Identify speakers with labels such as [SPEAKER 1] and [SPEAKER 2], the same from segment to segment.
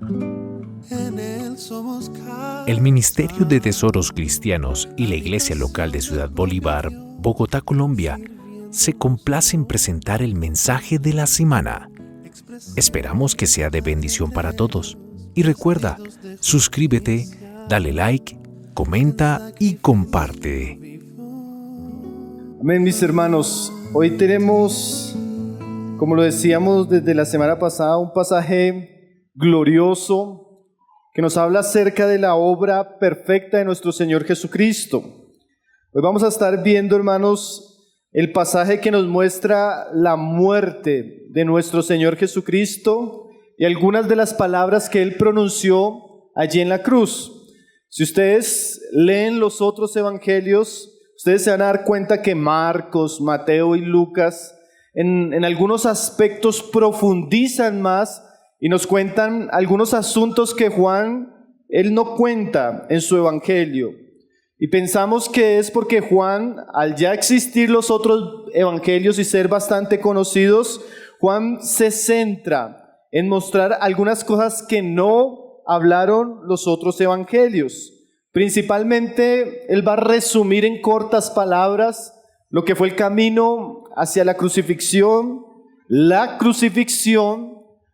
[SPEAKER 1] En Él somos casa.
[SPEAKER 2] El Ministerio de Tesoros Cristianos y la Iglesia Local de Ciudad Bolívar, Bogotá, Colombia, se complace en presentar el mensaje de la semana. Esperamos que sea de bendición para todos. Y recuerda, suscríbete, dale like, comenta y comparte.
[SPEAKER 3] Amén, mis hermanos. Hoy tenemos, como lo decíamos desde la semana pasada, un pasaje glorioso que nos habla acerca de la obra perfecta de nuestro Señor Jesucristo. Hoy vamos a estar viendo, hermanos, el pasaje que nos muestra la muerte de nuestro Señor Jesucristo y algunas de las palabras que Él pronunció allí en la cruz. Si ustedes leen los otros evangelios, ustedes se van a dar cuenta que Marcos, Mateo y Lucas en algunos aspectos profundizan más y nos cuentan algunos asuntos que Juan, él no cuenta en su evangelio. Y pensamos que es porque Juan, al ya existir los otros evangelios y ser bastante conocidos, Juan se centra en mostrar algunas cosas que no hablaron los otros evangelios. Principalmente, él va a resumir en cortas palabras lo que fue el camino hacia la crucifixión,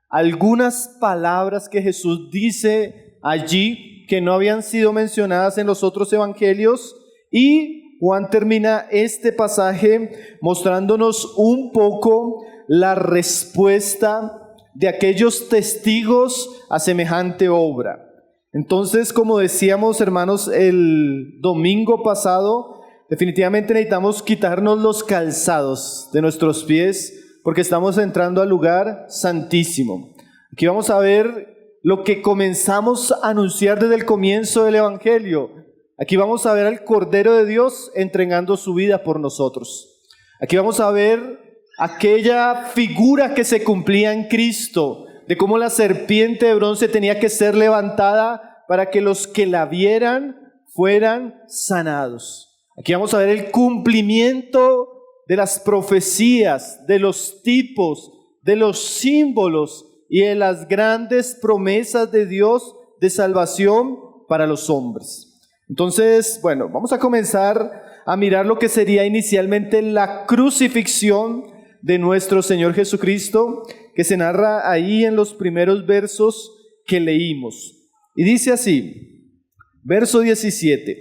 [SPEAKER 3] algunas palabras que Jesús dice allí que no habían sido mencionadas en los otros evangelios, y Juan termina este pasaje mostrándonos un poco la respuesta de aquellos testigos a semejante obra. Entonces, como decíamos, hermanos, el domingo pasado, definitivamente necesitamos quitarnos los calzados de nuestros pies porque estamos entrando al lugar santísimo. Aquí vamos a ver lo que comenzamos a anunciar desde el comienzo del Evangelio. Aquí vamos a ver al Cordero de Dios entregando su vida por nosotros. Aquí vamos a ver aquella figura que se cumplía en Cristo, de cómo la serpiente de bronce tenía que ser levantada para que los que la vieran fueran sanados. Aquí vamos a ver el cumplimiento de las profecías, de los tipos, de los símbolos y de las grandes promesas de Dios de salvación para los hombres. Entonces, bueno, vamos a comenzar a mirar lo que sería inicialmente la crucifixión de nuestro Señor Jesucristo, que se narra ahí en los primeros versos que leímos. Y dice así, verso 17,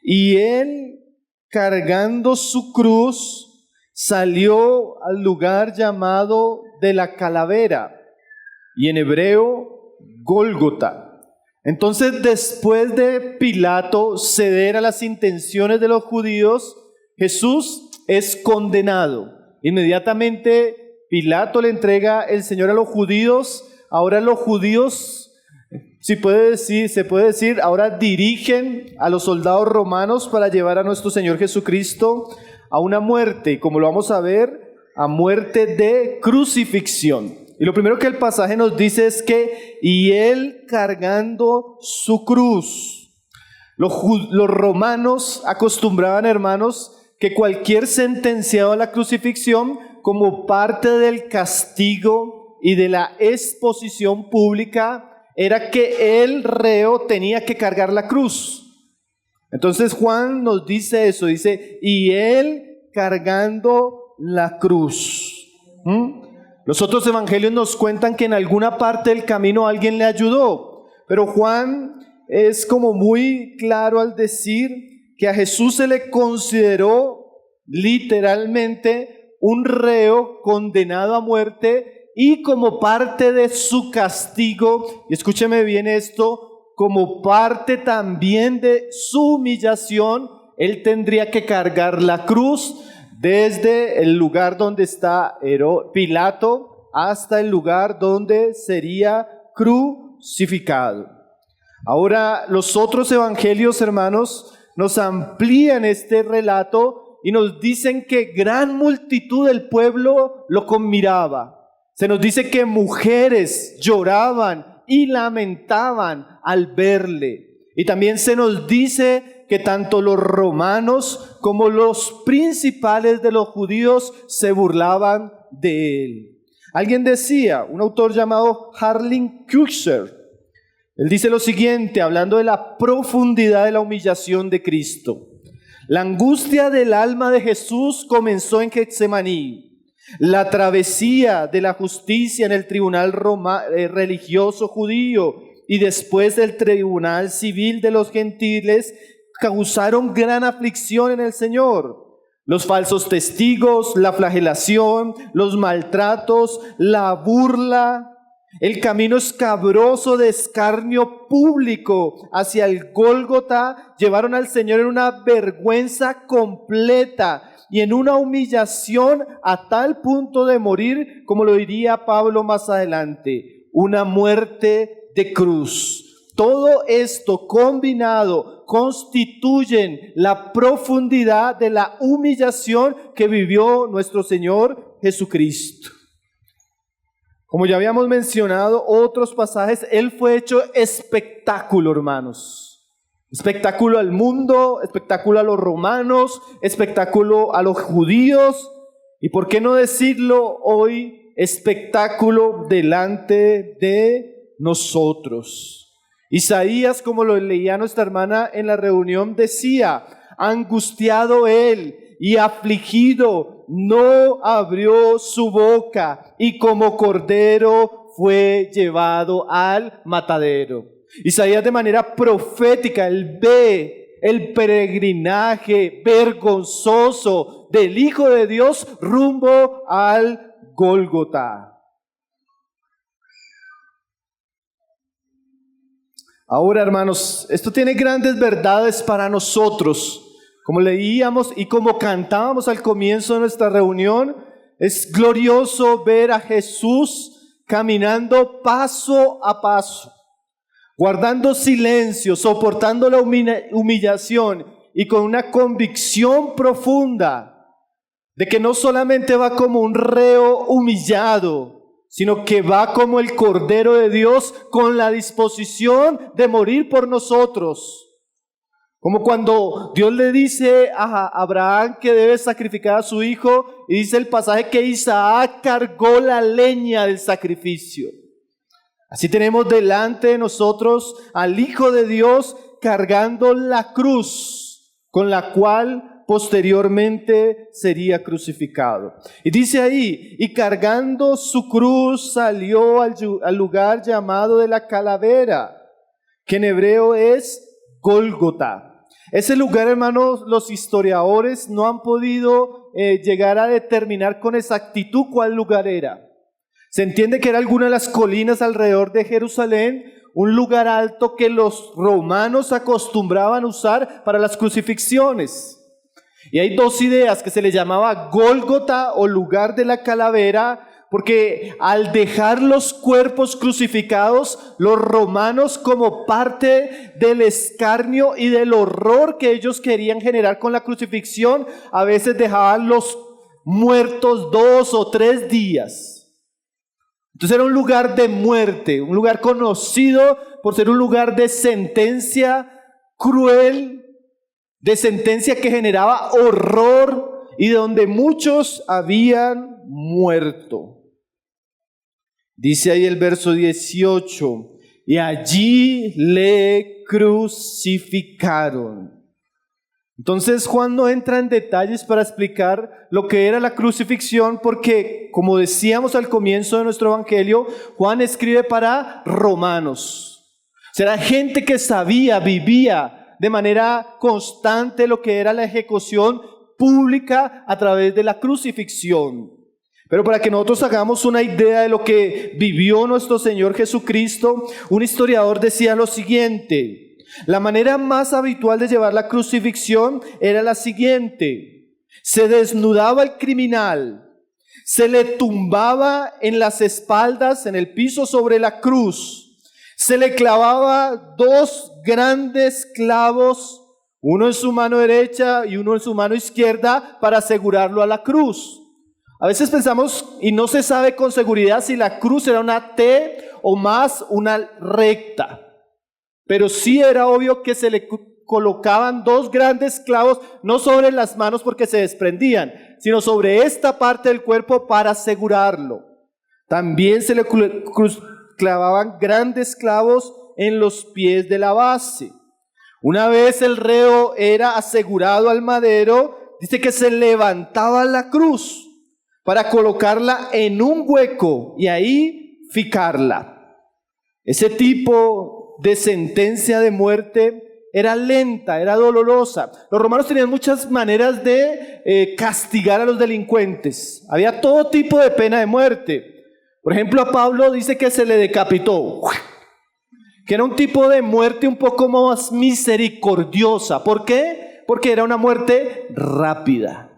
[SPEAKER 3] y Él, cargando su cruz, salió al lugar llamado de la calavera, y en hebreo, Gólgota. Entonces, después de Pilato ceder a las intenciones de los judíos, Jesús es condenado. Inmediatamente Pilato le entrega el Señor a los judíos. Ahora los judíos, se puede decir, ahora dirigen a los soldados romanos para llevar a nuestro Señor Jesucristo a una muerte, como lo vamos a ver, a muerte de crucifixión. Y lo primero que el pasaje nos dice es que, y Él cargando su cruz. Los romanos acostumbraban, hermanos, que cualquier sentenciado a la crucifixión, como parte del castigo y de la exposición pública, era que el reo tenía que cargar la cruz. Entonces Juan nos dice eso, dice, y Él cargando la cruz. Los otros evangelios nos cuentan que en alguna parte del camino alguien le ayudó, pero Juan es como muy claro al decir que a Jesús se le consideró literalmente un reo condenado a muerte, y como parte de su castigo, y escúcheme bien esto, como parte también de su humillación, Él tendría que cargar la cruz desde el lugar donde está Pilato hasta el lugar donde sería crucificado. Ahora, los otros evangelios, hermanos, nos amplían este relato y nos dicen que gran multitud del pueblo lo conmiraba. Se nos dice que mujeres lloraban y lamentaban al verle. Y también se nos dice que tanto los romanos como los principales de los judíos se burlaban de él. Alguien decía, un autor llamado Harling Kutscher, Él dice lo siguiente, hablando de la profundidad de la humillación de Cristo. La angustia del alma de Jesús comenzó en Getsemaní. La travesía de la justicia en el tribunal religioso judío y después del tribunal civil de los gentiles causaron gran aflicción en el Señor. Los falsos testigos, la flagelación, los maltratos, la burla, el camino escabroso de escarnio público hacia el Gólgota llevaron al Señor en una vergüenza completa y en una humillación a tal punto de morir, como lo diría Pablo más adelante, una muerte de cruz. Todo esto combinado constituyen la profundidad de la humillación que vivió nuestro Señor Jesucristo. Como ya habíamos mencionado otros pasajes, Él fue hecho espectáculo, hermanos. Espectáculo al mundo, espectáculo a los romanos, espectáculo a los judíos. Y por qué no decirlo hoy, espectáculo delante de nosotros. Isaías, como lo leía nuestra hermana en la reunión, decía, angustiado Él y afligido, no abrió su boca, y como cordero fue llevado al matadero. Isaías de manera profética, él ve el peregrinaje vergonzoso del Hijo de Dios rumbo al Gólgota. Ahora, hermanos, esto tiene grandes verdades para nosotros. Como leíamos y como cantábamos al comienzo de nuestra reunión, es glorioso ver a Jesús caminando paso a paso, guardando silencio, soportando la humillación y con una convicción profunda de que no solamente va como un reo humillado, sino que va como el Cordero de Dios con la disposición de morir por nosotros. Como cuando Dios le dice a Abraham que debe sacrificar a su hijo, y dice el pasaje que Isaac cargó la leña del sacrificio. Así tenemos delante de nosotros al Hijo de Dios cargando la cruz, con la cual posteriormente sería crucificado. Y dice ahí, y cargando su cruz salió al lugar llamado de la calavera, que en hebreo es Gólgota. Ese lugar, hermanos, los historiadores no han podido llegar a determinar con exactitud cuál lugar era. Se entiende que era alguna de las colinas alrededor de Jerusalén, un lugar alto que los romanos acostumbraban usar para las crucifixiones. Y hay dos ideas, que se le llamaba Gólgota o lugar de la calavera, porque al dejar los cuerpos crucificados, los romanos, como parte del escarnio y del horror que ellos querían generar con la crucifixión, a veces dejaban los muertos 2 o 3 días. Entonces era un lugar de muerte, un lugar conocido por ser un lugar de sentencia cruel, de sentencia que generaba horror y de donde muchos habían muerto. Dice ahí el verso 18, y allí le crucificaron. Entonces Juan no entra en detalles para explicar lo que era la crucifixión, porque como decíamos al comienzo de nuestro evangelio, Juan escribe para romanos. Será gente que sabía, vivía de manera constante lo que era la ejecución pública a través de la crucifixión. Pero para que nosotros hagamos una idea de lo que vivió nuestro Señor Jesucristo, un historiador decía lo siguiente: la manera más habitual de llevar la crucifixión era la siguiente: se desnudaba el criminal, se le tumbaba en las espaldas, en el piso sobre la cruz, se le clavaba 2 grandes clavos, uno en su mano derecha y uno en su mano izquierda, para asegurarlo a la cruz. A veces pensamos y no se sabe con seguridad si la cruz era una T o más una recta. Pero sí era obvio que se le colocaban 2 grandes clavos, no sobre las manos porque se desprendían, sino sobre esta parte del cuerpo para asegurarlo. También se le clavaban grandes clavos en los pies de la base. Una vez el reo era asegurado al madero, dice que se levantaba la cruz para colocarla en un hueco y ahí ficarla. Ese tipo de sentencia de muerte era lenta, era dolorosa. Los romanos tenían muchas maneras de castigar a los delincuentes. Había todo tipo de pena de muerte. Por ejemplo, a Pablo dice que se le decapitó, que era un tipo de muerte un poco más misericordiosa. ¿Por qué? Porque era una muerte rápida.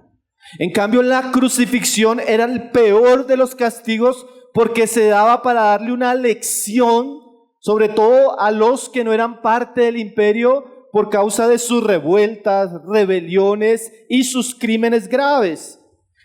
[SPEAKER 3] En cambio, la crucifixión era el peor de los castigos porque se daba para darle una lección, sobre todo a los que no eran parte del imperio por causa de sus revueltas, rebeliones y sus crímenes graves.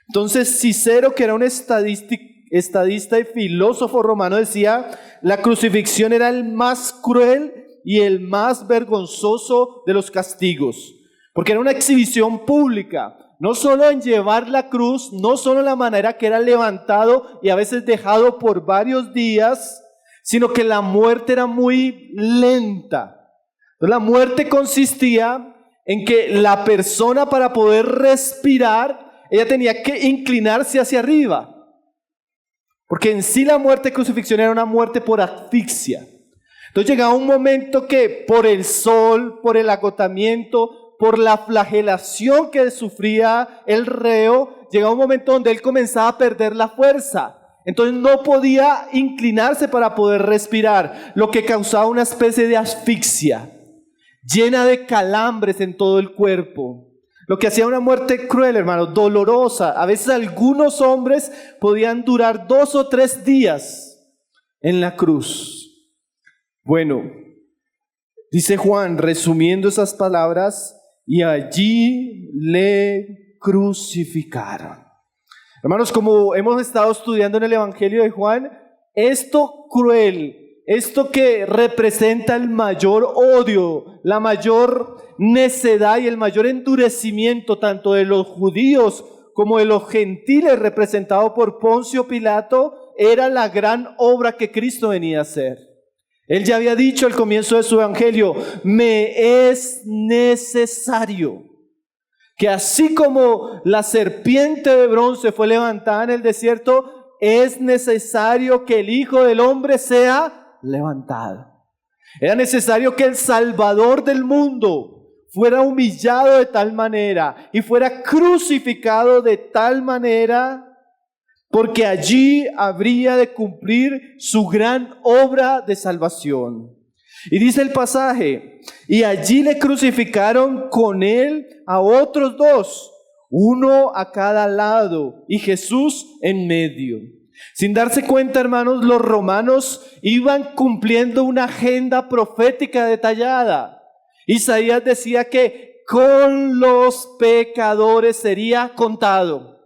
[SPEAKER 3] Entonces, Cicero, que era un estadista y filósofo romano, decía: la crucifixión era el más cruel y el más vergonzoso de los castigos, porque era una exhibición pública, no solo en llevar la cruz, no solo en la manera que era levantado y a veces dejado por varios días, sino que la muerte era muy lenta. Entonces, la muerte consistía en que la persona, para poder respirar, ella tenía que inclinarse hacia arriba, porque en sí la muerte de crucifixión era una muerte por asfixia. Entonces llegaba un momento que por el sol, por el agotamiento, por la flagelación que sufría el reo, llegaba un momento donde él comenzaba a perder la fuerza. Entonces no podía inclinarse para poder respirar, lo que causaba una especie de asfixia, llena de calambres en todo el cuerpo. Lo que hacía una muerte cruel, hermanos, dolorosa. A veces algunos hombres podían durar 2 o 3 días en la cruz. Bueno, dice Juan, resumiendo esas palabras: y allí le crucificaron. Hermanos, como hemos estado estudiando en el Evangelio de Juan, esto cruel, esto que representa el mayor odio, la mayor necedad y el mayor endurecimiento tanto de los judíos como de los gentiles, representado por Poncio Pilato, era la gran obra que Cristo venía a hacer. Él ya había dicho al comienzo de su evangelio: me es necesario que así como la serpiente de bronce fue levantada en el desierto, es necesario que el Hijo del Hombre sea levantado. Era necesario que el Salvador del mundo fuera humillado de tal manera y fuera crucificado de tal manera, porque allí habría de cumplir su gran obra de salvación. Y dice el pasaje: y allí le crucificaron con él a otros 2, uno a cada lado, y Jesús en medio. Sin darse cuenta, hermanos, los romanos iban cumpliendo una agenda profética detallada. Isaías decía que con los pecadores sería contado.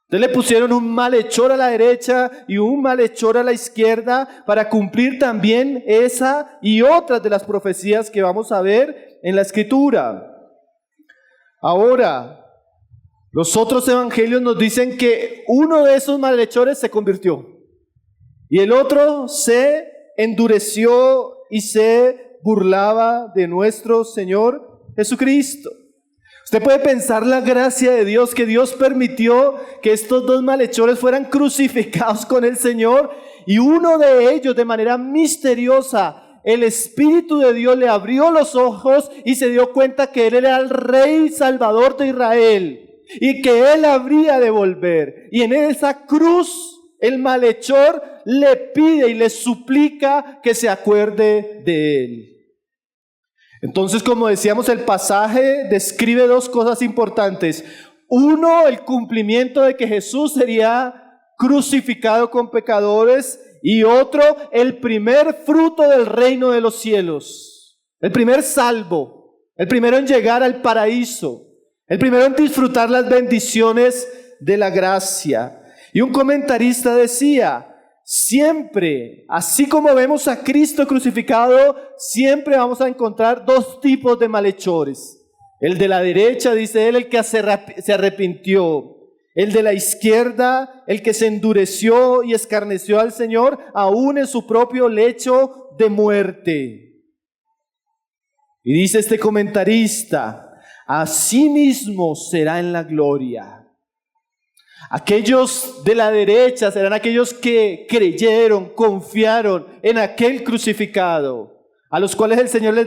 [SPEAKER 3] Entonces le pusieron un malhechor a la derecha y un malhechor a la izquierda para cumplir también esa y otras de las profecías que vamos a ver en la Escritura. Ahora, los otros evangelios nos dicen que uno de esos malhechores se convirtió y el otro se endureció y se burlaba de nuestro Señor Jesucristo. Usted puede pensar la gracia de Dios, que Dios permitió que estos 2 malhechores fueran crucificados con el Señor, y uno de ellos, de manera misteriosa, el Espíritu de Dios le abrió los ojos y se dio cuenta que Él era el Rey y Salvador de Israel y que Él habría de volver. Y en esa cruz el malhechor le pide y le suplica que se acuerde de Él. Entonces, como decíamos, el pasaje describe 2 cosas importantes. Uno, el cumplimiento de que Jesús sería crucificado con pecadores, y otro, el primer fruto del reino de los cielos, el primer salvo, el primero en llegar al paraíso, el primero en disfrutar las bendiciones de la gracia. Y un comentarista decía: siempre, así como vemos a Cristo crucificado, siempre vamos a encontrar 2 tipos de malhechores. El de la derecha, dice él, el que se arrepintió. El de la izquierda, el que se endureció y escarneció al Señor, aún en su propio lecho de muerte. Y dice este comentarista, asimismo será en la gloria. Aquellos de la derecha serán aquellos que creyeron, confiaron en aquel crucificado, a los cuales el Señor les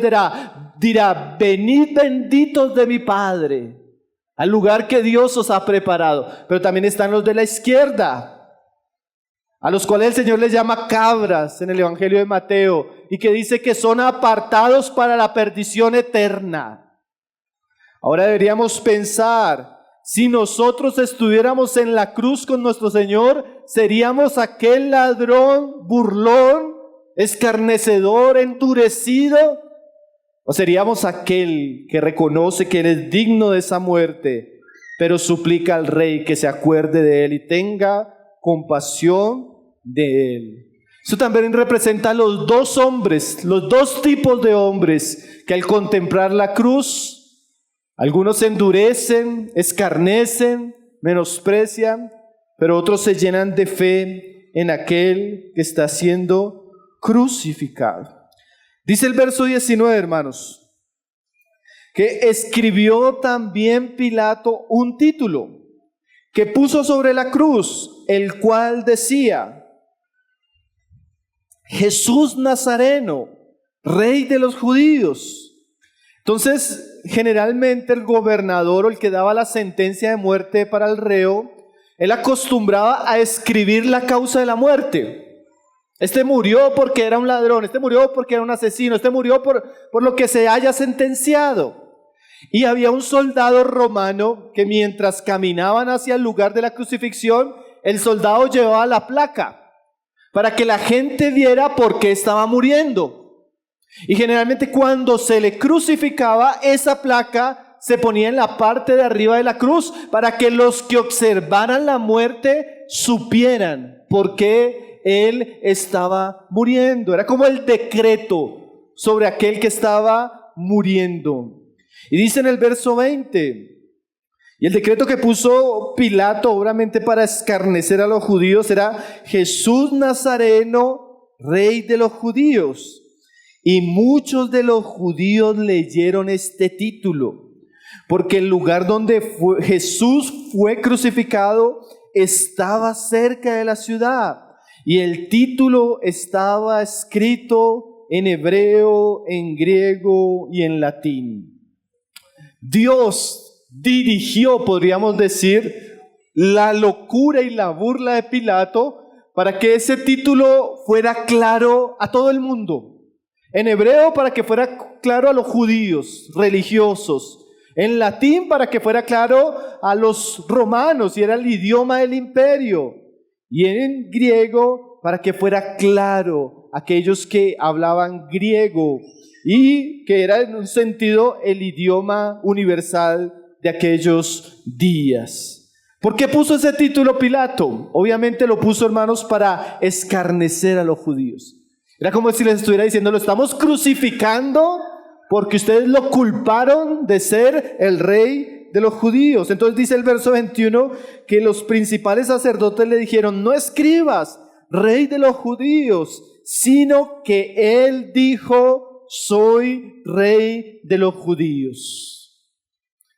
[SPEAKER 3] dirá, venid benditos de mi Padre, al lugar que Dios os ha preparado. Pero también están los de la izquierda, a los cuales el Señor les llama cabras en el Evangelio de Mateo, y que dice que son apartados para la perdición eterna. Ahora deberíamos pensar, si nosotros estuviéramos en la cruz con nuestro Señor, ¿seríamos aquel ladrón, burlón, escarnecedor, endurecido? ¿O seríamos aquel que reconoce que Él es digno de esa muerte, pero suplica al Rey que se acuerde de Él y tenga compasión de Él? Eso también representa a los dos hombres, los dos tipos de hombres que al contemplar la cruz, algunos se endurecen, escarnecen, menosprecian, pero otros se llenan de fe en aquel que está siendo crucificado. Dice el verso 19, hermanos, que escribió también Pilato un título que puso sobre la cruz, el cual decía, Jesús Nazareno, Rey de los Judíos. Entonces, generalmente el gobernador o el que daba la sentencia de muerte para el reo, él acostumbraba a escribir la causa de la muerte. Este murió porque era un ladrón, este murió porque era un asesino, este murió por lo que se haya sentenciado. Y había un soldado romano que mientras caminaban hacia el lugar de la crucifixión, el soldado llevaba la placa para que la gente viera por qué estaba muriendo. Y generalmente cuando se le crucificaba, esa placa se ponía en la parte de arriba de la cruz para que los que observaran la muerte supieran por qué él estaba muriendo. Era como el decreto sobre aquel que estaba muriendo. Y dice en el verso 20, y el decreto que puso Pilato, obviamente para escarnecer a los judíos, era Jesús Nazareno, Rey de los Judíos. Y muchos de los judíos leyeron este título, porque el lugar donde Jesús fue crucificado estaba cerca de la ciudad, y el título estaba escrito en hebreo, en griego y en latín. Dios dirigió, podríamos decir, la locura y la burla de Pilato para que ese título fuera claro a todo el mundo. En hebreo para que fuera claro a los judíos religiosos. En latín para que fuera claro a los romanos, y era el idioma del imperio. Y en griego para que fuera claro a aquellos que hablaban griego y que era en un sentido el idioma universal de aquellos días. ¿Por qué puso ese título Pilato? Obviamente lo puso, hermanos, para escarnecer a los judíos. Era como si les estuviera diciendo, lo estamos crucificando porque ustedes lo culparon de ser el rey de los judíos. Entonces dice el verso 21 que los principales sacerdotes le dijeron, no escribas, rey de los judíos, sino que él dijo, soy rey de los judíos.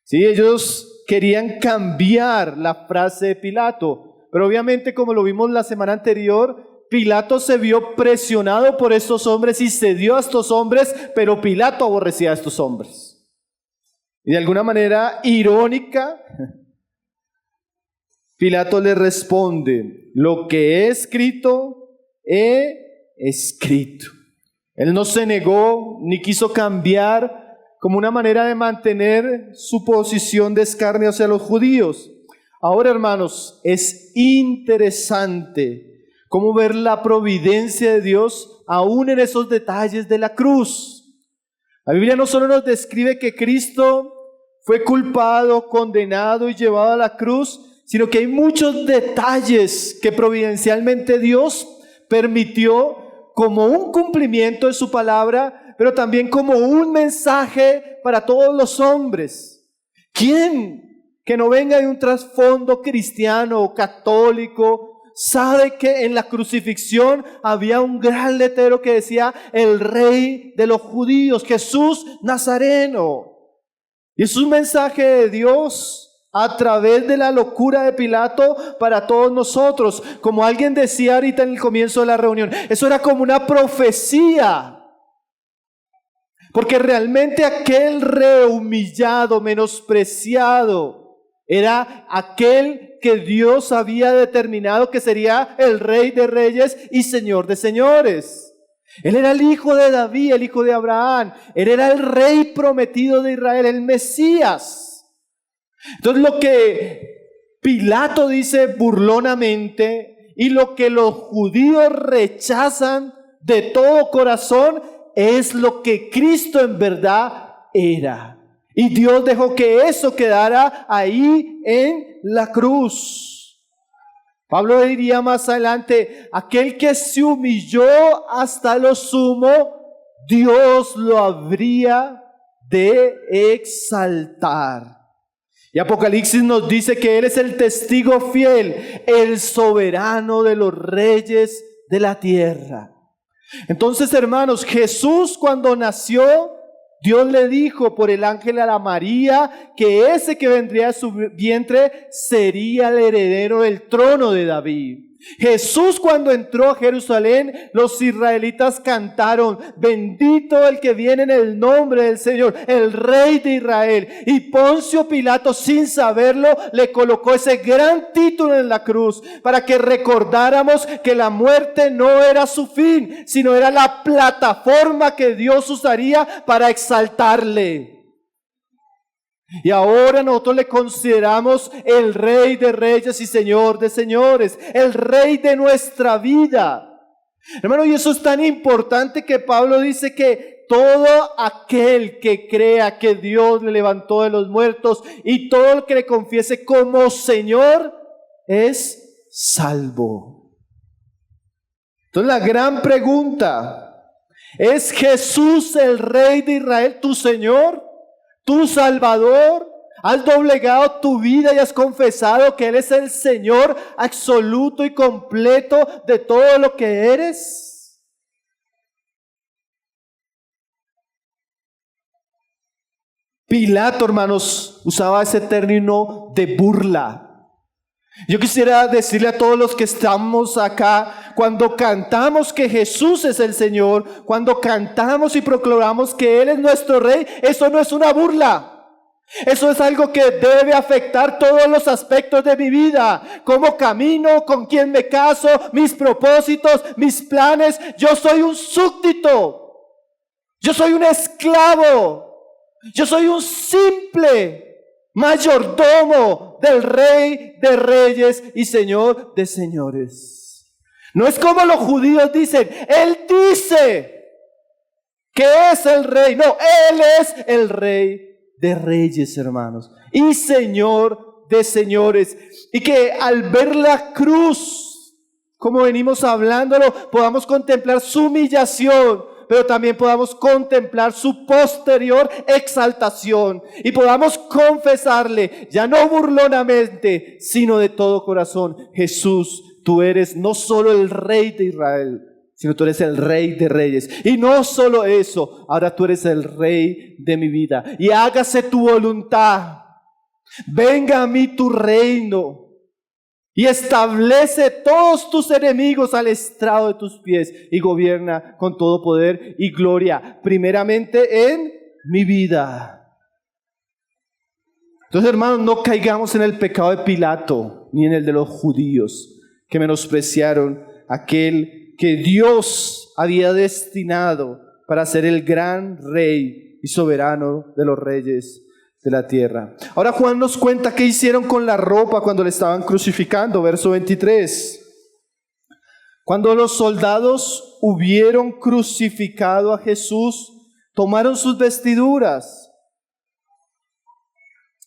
[SPEAKER 3] Sí, ellos querían cambiar la frase de Pilato, pero obviamente, como lo vimos la semana anterior, Pilato se vio presionado por estos hombres y cedió a estos hombres, pero Pilato aborrecía a estos hombres. Y de alguna manera irónica, Pilato le responde, lo que he escrito, he escrito. Él no se negó ni quiso cambiar como una manera de mantener su posición de escarnio hacia los judíos. Ahora, hermanos, es interesante cómo ver la providencia de Dios aún en esos detalles de la cruz. La Biblia no solo nos describe que Cristo fue culpado, condenado y llevado a la cruz, sino que hay muchos detalles que providencialmente Dios permitió como un cumplimiento de su palabra, pero también como un mensaje para todos los hombres. ¿Quién que no venga de un trasfondo cristiano o católico sabe que en la crucifixión había un gran letrero que decía el Rey de los Judíos, Jesús Nazareno. Y es un mensaje de Dios a través de la locura de Pilato para todos nosotros. Como alguien decía ahorita en el comienzo de la reunión, eso era como una profecía. Porque realmente aquel rey humillado, menospreciado, era aquel que Dios había determinado que sería el Rey de Reyes y Señor de Señores. Él era el hijo de David, el hijo de Abraham. Él era el Rey prometido de Israel, el Mesías. Entonces lo que Pilato dice burlonamente y lo que los judíos rechazan de todo corazón es lo que Cristo en verdad era. Y Dios dejó que eso quedara ahí en la cruz. Pablo diría más adelante, aquel que se humilló hasta lo sumo, Dios lo habría de exaltar. Y Apocalipsis nos dice que Él es el testigo fiel, el soberano de los reyes de la tierra. Entonces, hermanos, Jesús cuando nació, Dios le dijo por el ángel a la María que ese que vendría de su vientre sería el heredero del trono de David. Jesús cuando entró a Jerusalén, los israelitas cantaron, bendito el que viene en el nombre del Señor, el Rey de Israel. Y Poncio Pilato, sin saberlo, le colocó ese gran título en la cruz para que recordáramos que la muerte no era su fin, sino era la plataforma que Dios usaría para exaltarle. Y ahora nosotros le consideramos el Rey de Reyes y Señor de Señores, el Rey de nuestra vida. Hermano, y eso es tan importante que Pablo dice que todo aquel que crea que Dios le levantó de los muertos y todo el que le confiese como Señor es salvo. Entonces la gran pregunta, ¿es Jesús el Rey de Israel tu Señor? ¿Tu Salvador? ¿Has doblegado tu vida y has confesado que Él es el Señor absoluto y completo de todo lo que eres? Pilato, hermanos, usaba ese término de burla. Yo quisiera decirle a todos los que estamos acá, cuando cantamos que Jesús es el Señor, cuando cantamos y proclamamos que Él es nuestro Rey, eso no es una burla. Eso es algo que debe afectar todos los aspectos de mi vida. Cómo camino, con quién me caso, mis propósitos, mis planes. Yo soy un súbdito. Yo soy un esclavo. Yo soy un simple mayordomo del Rey de Reyes y Señor de Señores. No es como los judíos dicen, Él dice que es el Rey. No, Él es el Rey de Reyes, hermanos, y Señor de Señores. Y que al ver la cruz, como venimos hablándolo, podamos contemplar su humillación, pero también podamos contemplar su posterior exaltación y podamos confesarle, ya no burlonamente, sino de todo corazón, Jesús, tú eres no solo el Rey de Israel, sino tú eres el Rey de Reyes. Y no solo eso, ahora tú eres el Rey de mi vida. Y hágase tu voluntad, venga a mí tu reino, y establece todos tus enemigos al estrado de tus pies y gobierna con todo poder y gloria, primeramente en mi vida. Entonces, hermanos, no caigamos en el pecado de Pilato ni en el de los judíos que menospreciaron aquel que Dios había destinado para ser el gran Rey y soberano de los reyes de la tierra. Ahora Juan nos cuenta qué hicieron con la ropa cuando le estaban crucificando, verso 23. Cuando los soldados hubieron crucificado a Jesús, tomaron sus vestiduras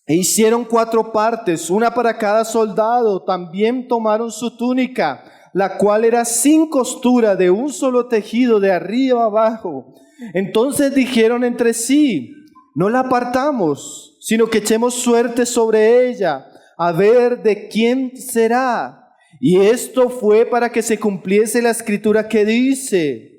[SPEAKER 3] e hicieron 4 partes, una para cada soldado. También tomaron su túnica, la cual era sin costura, de un solo tejido, de arriba abajo. Entonces dijeron entre sí, no la apartamos, sino que echemos suerte sobre ella, a ver de quién será. Y esto fue para que se cumpliese la escritura que dice: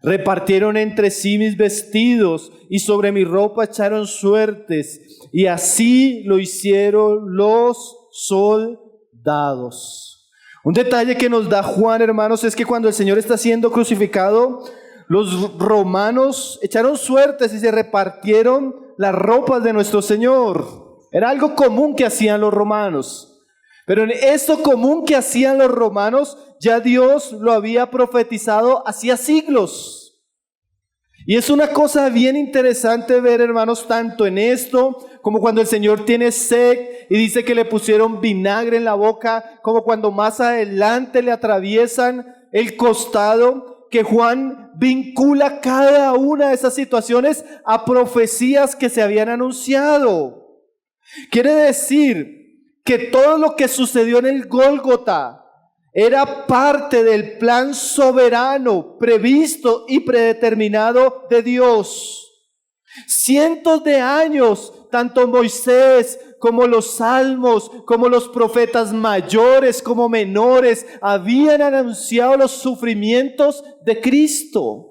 [SPEAKER 3] repartieron entre sí mis vestidos y sobre mi ropa echaron suertes. Y así lo hicieron los soldados. Un detalle que nos da Juan, hermanos, es que cuando el Señor está siendo crucificado, los romanos echaron suertes y se repartieron las ropas de nuestro Señor. Era algo común que hacían los romanos. Pero en esto común que hacían los romanos, ya Dios lo había profetizado hacía siglos. Y es una cosa bien interesante ver, hermanos, tanto en esto, como cuando el Señor tiene sed y dice que le pusieron vinagre en la boca, como cuando más adelante le atraviesan el costado, que Juan vincula cada una de esas situaciones a profecías que se habían anunciado. Quiere decir que todo lo que sucedió en el Gólgota era parte del plan soberano, previsto y predeterminado de Dios. Cientos de años, tanto Moisés como los salmos, como los profetas mayores como menores, habían anunciado los sufrimientos de Cristo.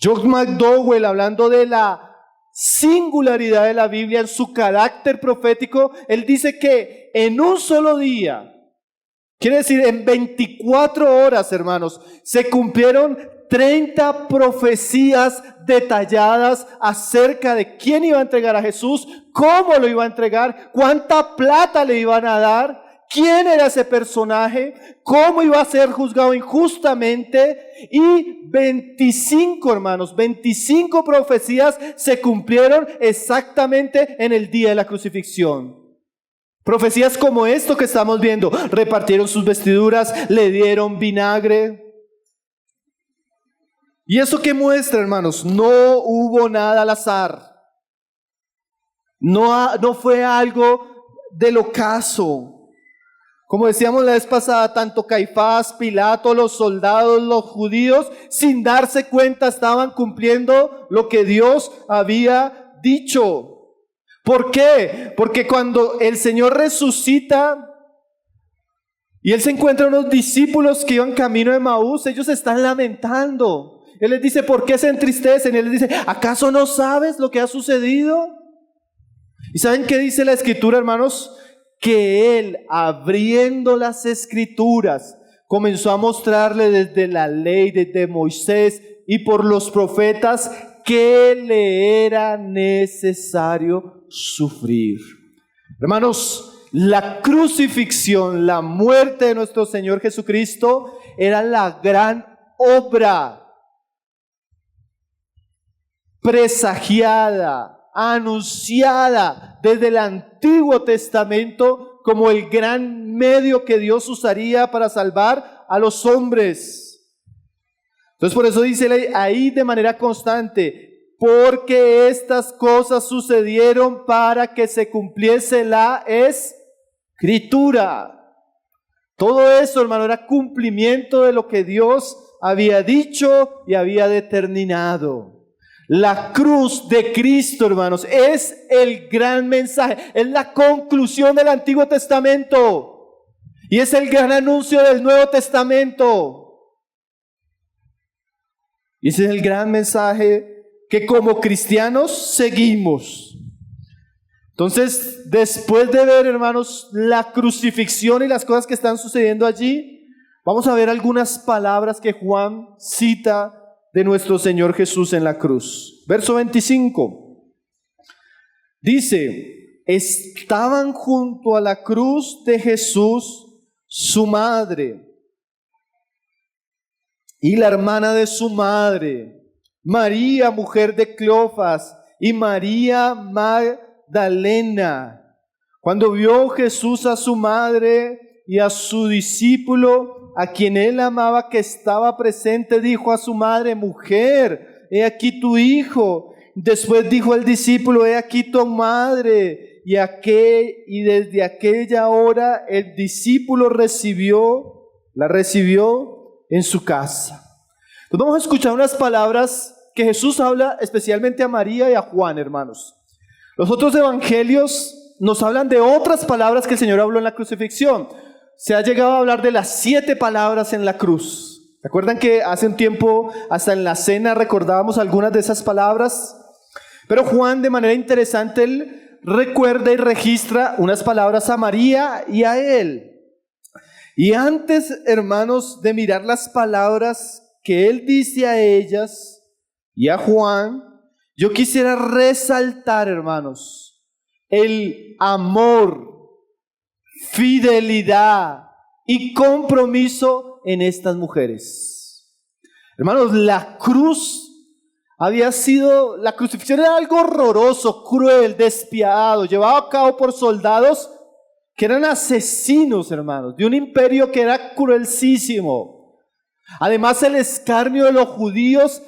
[SPEAKER 3] John McDowell, hablando de la singularidad de la Biblia en su carácter profético, él dice que en un solo día, quiere decir en 24 horas, hermanos, se cumplieron 30 profecías detalladas acerca de quién iba a entregar a Jesús, cómo lo iba a entregar, cuánta plata le iban a dar, quién era ese personaje, cómo iba a ser juzgado injustamente. Y 25, hermanos, 25 profecías se cumplieron exactamente en el día de la crucifixión. Profecías como esto que estamos viendo: repartieron sus vestiduras, le dieron vinagre. ¿Y eso qué muestra, hermanos? No hubo nada al azar. No fue algo del ocaso. Como decíamos la vez pasada, tanto Caifás, Pilato, los soldados, los judíos, sin darse cuenta estaban cumpliendo lo que Dios había dicho. ¿Por qué? Porque cuando el Señor resucita y Él se encuentra unos discípulos que iban camino de Emaús, ellos están lamentando. Él les dice: ¿por qué se entristecen? Y Él les dice: ¿acaso no sabes lo que ha sucedido? ¿Y saben qué dice la Escritura, hermanos? Que Él, abriendo las Escrituras, comenzó a mostrarle desde la ley, desde Moisés y por los profetas, que le era necesario sufrir. Hermanos, la crucifixión, la muerte de nuestro Señor Jesucristo era la gran obra presagiada, anunciada desde el Antiguo Testamento como el gran medio que Dios usaría para salvar a los hombres. Entonces por eso dice ahí de manera constante: porque estas cosas sucedieron para que se cumpliese la Escritura. Todo eso, hermano, era cumplimiento de lo que Dios había dicho y había determinado. La cruz de Cristo, hermanos, es el gran mensaje, es la conclusión del Antiguo Testamento y es el gran anuncio del Nuevo Testamento. Y ese es el gran mensaje que como cristianos seguimos. Entonces, después de ver, hermanos, la crucifixión y las cosas que están sucediendo allí, vamos a ver algunas palabras que Juan cita de nuestro Señor Jesús en la cruz. Verso 25. Dice: estaban junto a la cruz de Jesús su madre y la hermana de su madre, María, mujer de Cleofas, y María Magdalena. Cuando vio Jesús a su madre y a su discípulo, a quien él amaba, que estaba presente, dijo a su madre: mujer, he aquí tu hijo. Después dijo al discípulo: he aquí tu madre. Y desde aquella hora el discípulo la recibió en su casa. Entonces vamos a escuchar unas palabras que Jesús habla especialmente a María y a Juan, hermanos. Los otros evangelios nos hablan de otras palabras que el Señor habló en la crucifixión. se ha llegado a hablar de las 7 palabras en la cruz. ¿Se acuerdan que hace un tiempo, hasta en la cena, recordábamos algunas de esas palabras? Pero Juan, de manera interesante, él recuerda y registra unas palabras a María y a él. Y antes, hermanos, de mirar las palabras que él dice a ellas y a Juan, yo quisiera resaltar, hermanos, el amor, fidelidad y compromiso en estas mujeres. Hermanos, la crucifixión era algo horroroso, cruel, despiadado, llevado a cabo por soldados que eran asesinos, hermanos, de un imperio que era cruelísimo. Además, el escarnio de los judíos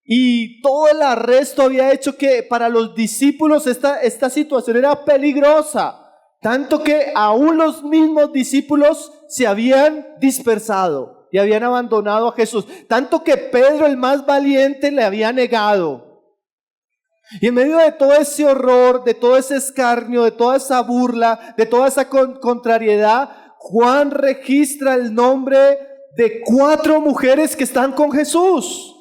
[SPEAKER 3] y todo el arresto había hecho que para los discípulos esta situación era peligrosa, tanto que aún los mismos discípulos se habían dispersado y habían abandonado a Jesús, tanto que Pedro, el más valiente, le había negado. Y en medio de todo ese horror, de todo ese escarnio, de toda esa burla, de toda esa contrariedad, Juan registra el nombre de 4 mujeres que están con Jesús.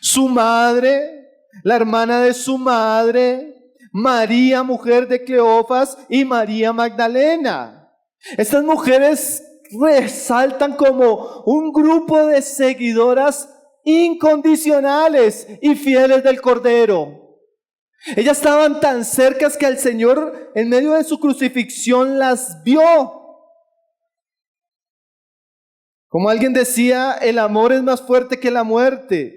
[SPEAKER 3] Su madre, la hermana de su madre, María, mujer de Cleofas, y María Magdalena. Estas mujeres resaltan como un grupo de seguidoras incondicionales y fieles del Cordero. Ellas estaban tan cercas que el Señor, en medio de su crucifixión, las vio. Como alguien decía, el amor es más fuerte que la muerte.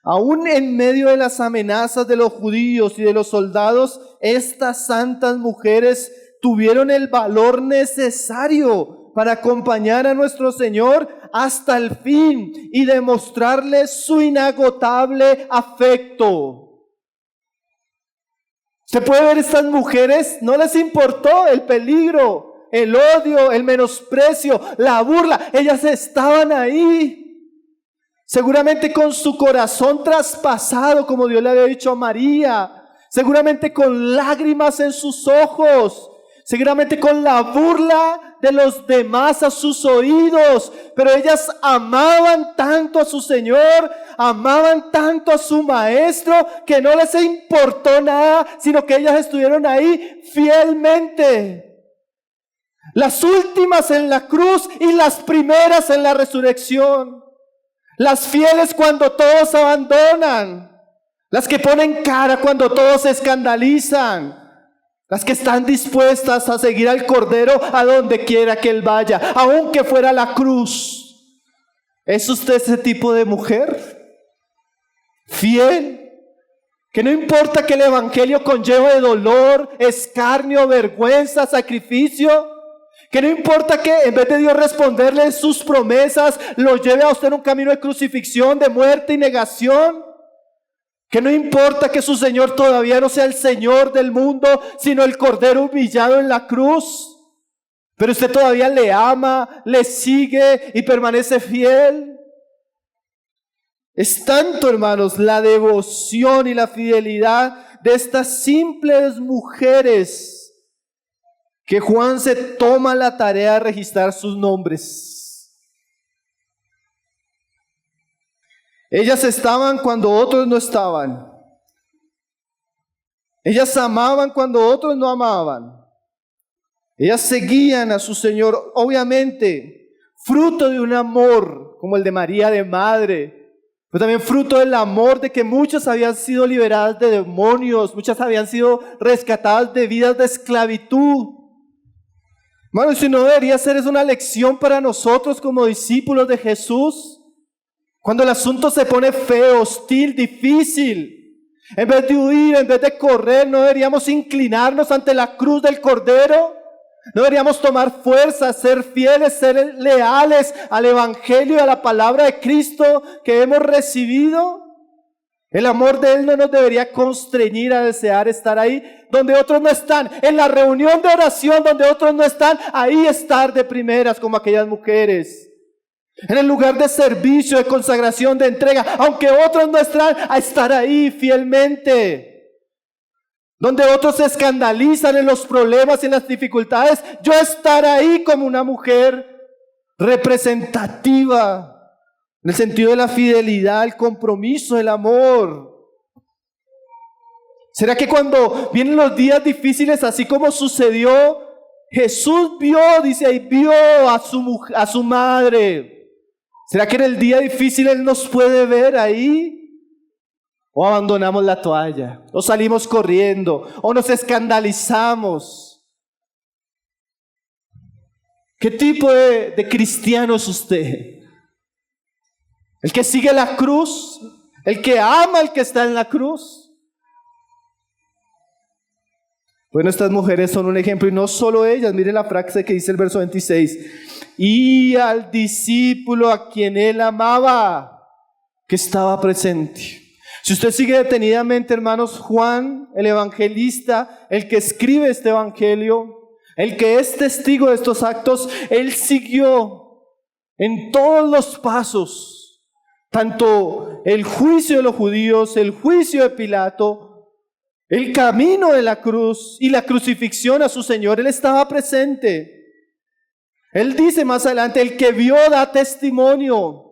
[SPEAKER 3] Aún en medio de las amenazas de los judíos y de los soldados, estas santas mujeres tuvieron el valor necesario para acompañar a nuestro Señor hasta el fin y demostrarle su inagotable afecto. Se puede ver, estas mujeres no les importó el peligro, el odio, el menosprecio, la burla. Ellas estaban ahí, seguramente con su corazón traspasado, como Dios le había dicho a María, seguramente con lágrimas en sus ojos, seguramente con la burla de los demás a sus oídos, pero ellas amaban tanto a su Señor, amaban tanto a su Maestro, que no les importó nada, sino que ellas estuvieron ahí fielmente. Las últimas en la cruz y las primeras en la resurrección. Las fieles cuando todos abandonan, las que ponen cara cuando todos se escandalizan, las que están dispuestas a seguir al Cordero a donde quiera que Él vaya, aunque fuera la cruz. ¿Es usted ese tipo de mujer? Fiel, que no importa que el Evangelio conlleve dolor, escarnio, vergüenza, sacrificio, que no importa que en vez de Dios responderle sus promesas, lo lleve a usted en un camino de crucifixión, de muerte y negación. Que no importa que su Señor todavía no sea el Señor del mundo, sino el Cordero humillado en la cruz. Pero usted todavía le ama, le sigue y permanece fiel. Es tanto, hermanos, la devoción y la fidelidad de estas simples mujeres que Juan se toma la tarea de registrar sus nombres. Ellas estaban cuando otros no estaban. Ellas amaban cuando otros no amaban. Ellas seguían a su Señor, obviamente, fruto de un amor como el de María de madre, pero también fruto del amor de que muchas habían sido liberadas de demonios, muchas habían sido rescatadas de vidas de esclavitud. Bueno, si no debería ser, es una lección para nosotros como discípulos de Jesús. Cuando el asunto se pone feo, hostil, difícil, en vez de huir, en vez de correr, ¿no deberíamos inclinarnos ante la cruz del Cordero? ¿No deberíamos tomar fuerza, ser fieles, ser leales al Evangelio y a la palabra de Cristo que hemos recibido? El amor de Él no nos debería constreñir a desear estar ahí donde otros no están. En la reunión de oración donde otros no están, ahí estar de primeras como aquellas mujeres. En el lugar de servicio, de consagración, de entrega, aunque otros no están, a estar ahí fielmente. donde otros se escandalizan en los problemas y en las dificultades, yo estar ahí como una mujer representativa, en el sentido de la fidelidad, el compromiso, el amor. ¿Será que cuando vienen los días difíciles, así como sucedió, Jesús vio, dice ahí, vio a su madre? ¿Será que en el día difícil Él nos puede ver ahí? ¿O abandonamos la toalla? ¿O salimos corriendo? ¿O nos escandalizamos? ¿Qué tipo de cristiano es usted? ¿El que sigue la cruz? ¿El que ama al que está en la cruz? Bueno, estas mujeres son un ejemplo, y no solo ellas. Mire la frase que dice el verso 26. Y al discípulo a quien Él amaba, que estaba presente. Si usted sigue detenidamente, hermanos, Juan, el evangelista, el que escribe este evangelio, el que es testigo de estos actos, él siguió en todos los pasos, tanto el juicio de los judíos, el juicio de Pilato, el camino de la cruz y la crucifixión a su Señor. Él estaba presente. Él dice más adelante, el que vio da testimonio.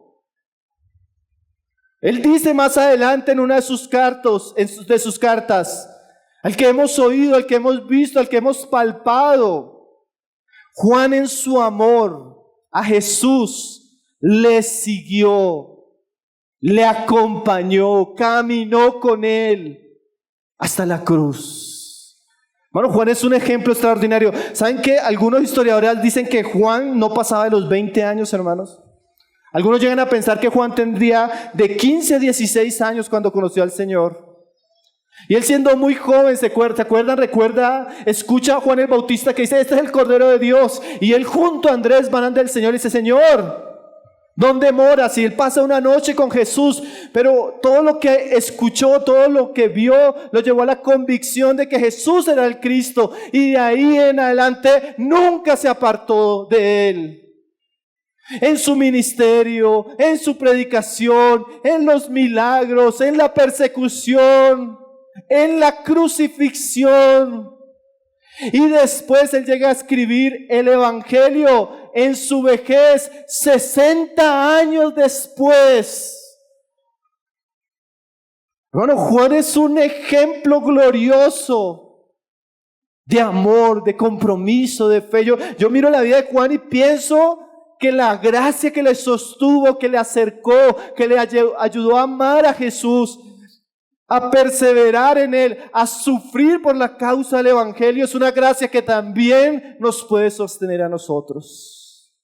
[SPEAKER 3] Él dice más adelante en una de sus cartas, al que hemos oído, al que hemos visto, al que hemos palpado. Juan, en su amor a Jesús, le siguió, le acompañó, caminó con Él hasta la cruz. Bueno, Juan es un ejemplo extraordinario. ¿Saben qué? Algunos historiadores dicen que Juan no pasaba de los 20 años, hermanos. Algunos llegan a pensar que Juan tendría de 15 a 16 años cuando conoció al Señor. Y él, siendo muy joven, ¿se acuerdan? Escucha a Juan el Bautista que dice, este es el Cordero de Dios. Y él junto a Andrés van ante el Señor y dice, Señor, ¿dónde moras? Y él pasa una noche con Jesús, pero todo lo que escuchó, todo lo que vio, lo llevó a la convicción de que Jesús era el Cristo. Y de ahí en adelante nunca se apartó de Él. En su ministerio, en su predicación, en los milagros, en la persecución, en la crucifixión. Y después él llega a escribir el Evangelio en su vejez, 60 años después. Bueno, Juan es un ejemplo glorioso de amor, de compromiso, de fe. Yo miro la vida de Juan y pienso que la gracia que le sostuvo, que le acercó, que le ayudó a amar a Jesús, a perseverar en Él, a sufrir por la causa del Evangelio, es una gracia que también nos puede sostener a nosotros.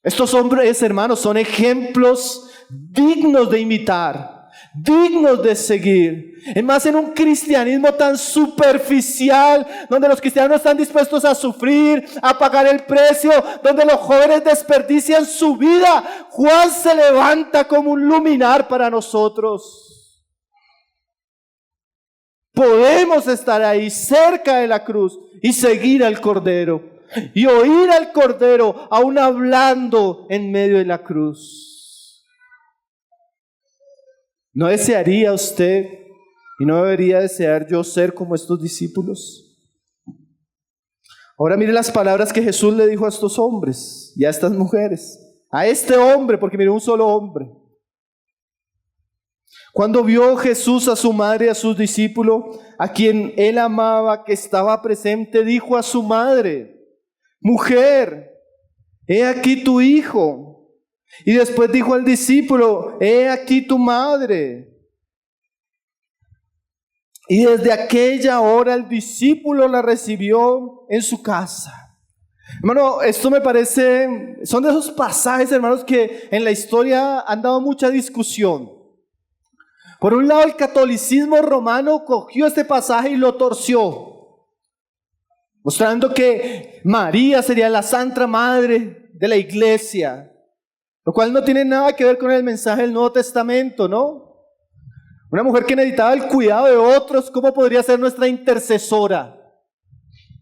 [SPEAKER 3] Estos hombres, hermanos, son ejemplos dignos de imitar, dignos de seguir. Es más, en un cristianismo tan superficial, donde los cristianos no están dispuestos a sufrir, a pagar el precio, donde los jóvenes desperdician su vida, Juan se levanta como un luminar para nosotros. Podemos estar ahí cerca de la cruz y seguir al Cordero y oír al Cordero aún hablando en medio de la cruz. ¿No desearía usted y no debería desear yo ser como estos discípulos? Ahora mire las palabras que Jesús le dijo a estos hombres y a estas mujeres. A este hombre, porque mire, un solo hombre. Cuando vio Jesús a su madre y a sus discípulos, a quien Él amaba, que estaba presente, dijo a su madre, mujer, he aquí tu hijo. Y después dijo al discípulo, he aquí tu madre. Y desde aquella hora el discípulo la recibió en su casa. Hermano, esto me parece, son de esos pasajes, hermanos, que en la historia han dado mucha discusión. Por un lado, el catolicismo romano cogió este pasaje y lo torció, mostrando que María sería la Santa Madre de la Iglesia, lo cual no tiene nada que ver con el mensaje del Nuevo Testamento, ¿no? Una mujer que necesitaba el cuidado de otros, ¿cómo podría ser nuestra intercesora?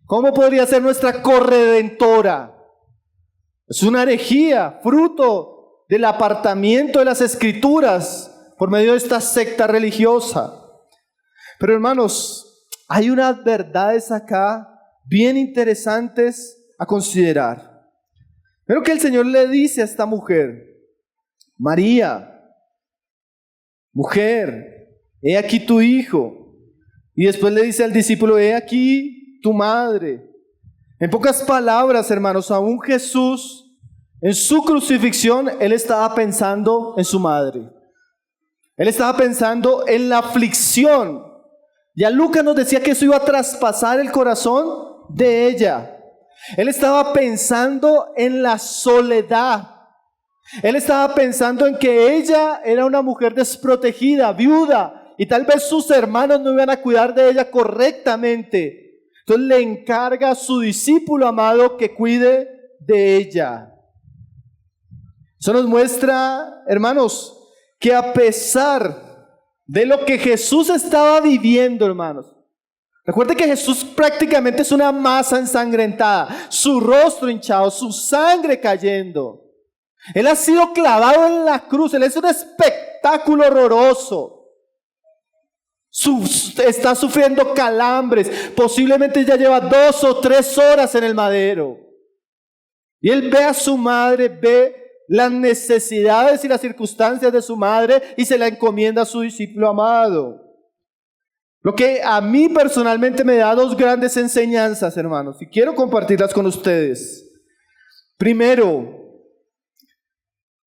[SPEAKER 3] ¿Cómo podría ser nuestra corredentora? Es una herejía, fruto del apartamiento de las Escrituras por medio de esta secta religiosa. Pero hermanos, hay unas verdades acá bien interesantes a considerar. Pero que el Señor le dice a esta mujer: María, mujer, he aquí tu hijo. Y después le dice al discípulo: he aquí tu madre. En pocas palabras, hermanos, aún Jesús, en su crucifixión, Él estaba pensando en su madre. Él estaba pensando en la aflicción. Ya Lucas nos decía que eso iba a traspasar el corazón de ella. Él estaba pensando en la soledad. Él estaba pensando en que ella era una mujer desprotegida, viuda, y tal vez sus hermanos no iban a cuidar de ella correctamente. Entonces le encarga a su discípulo amado que cuide de ella. Eso nos muestra, hermanos, que a pesar de lo que Jesús estaba viviendo, hermanos, recuerde que Jesús prácticamente es una masa ensangrentada, su rostro hinchado, su sangre cayendo. Él ha sido clavado en la cruz, Él es un espectáculo horroroso. Está sufriendo calambres, posiblemente ya lleva 2 o 3 horas en el madero. Y Él ve a su madre, ve las necesidades y las circunstancias de su madre y se la encomienda a su discípulo amado. Lo que a mí personalmente me da 2 grandes enseñanzas, hermanos, y quiero compartirlas con ustedes. Primero,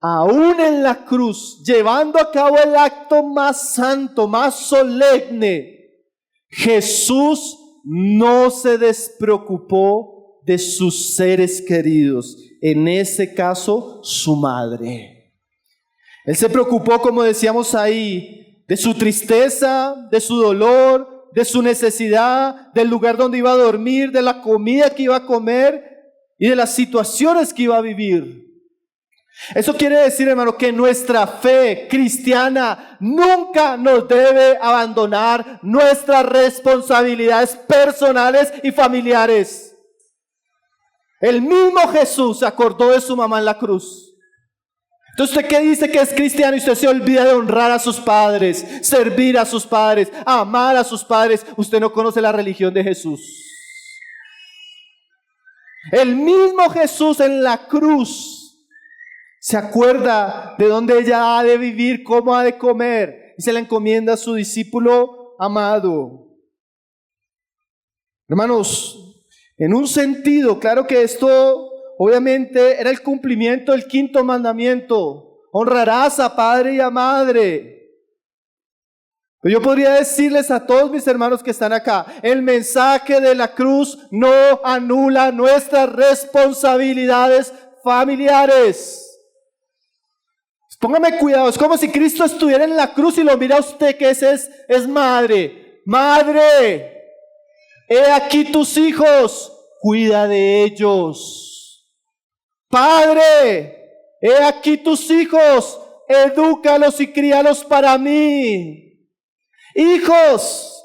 [SPEAKER 3] aún en la cruz, llevando a cabo el acto más santo, más solemne, Jesús no se despreocupó de sus seres queridos, en ese caso, su madre. Él se preocupó, como decíamos ahí, de su tristeza, de su dolor, de su necesidad, del lugar donde iba a dormir, de la comida que iba a comer y de las situaciones que iba a vivir. Eso quiere decir, hermano, que nuestra fe cristiana nunca nos debe abandonar nuestras responsabilidades personales y familiares. El mismo Jesús se acordó de su mamá en la cruz. Entonces, ¿usted qué dice que es cristiano y usted se olvida de honrar a sus padres, servir a sus padres, amar a sus padres? Usted no conoce la religión de Jesús. El mismo Jesús en la cruz se acuerda de dónde ella ha de vivir, cómo ha de comer, y se la encomienda a su discípulo amado. Hermanos, en un sentido, claro que esto obviamente era el cumplimiento del 5.º mandamiento: honrarás a padre y a madre. Pero yo podría decirles a todos mis hermanos que están acá, el mensaje de la cruz no anula nuestras responsabilidades familiares. Póngame cuidado, es como si Cristo estuviera en la cruz y lo mira a usted que es madre. Madre, he aquí tus hijos, cuida de ellos. Padre, he aquí tus hijos, edúcalos y críalos para mí. Hijos,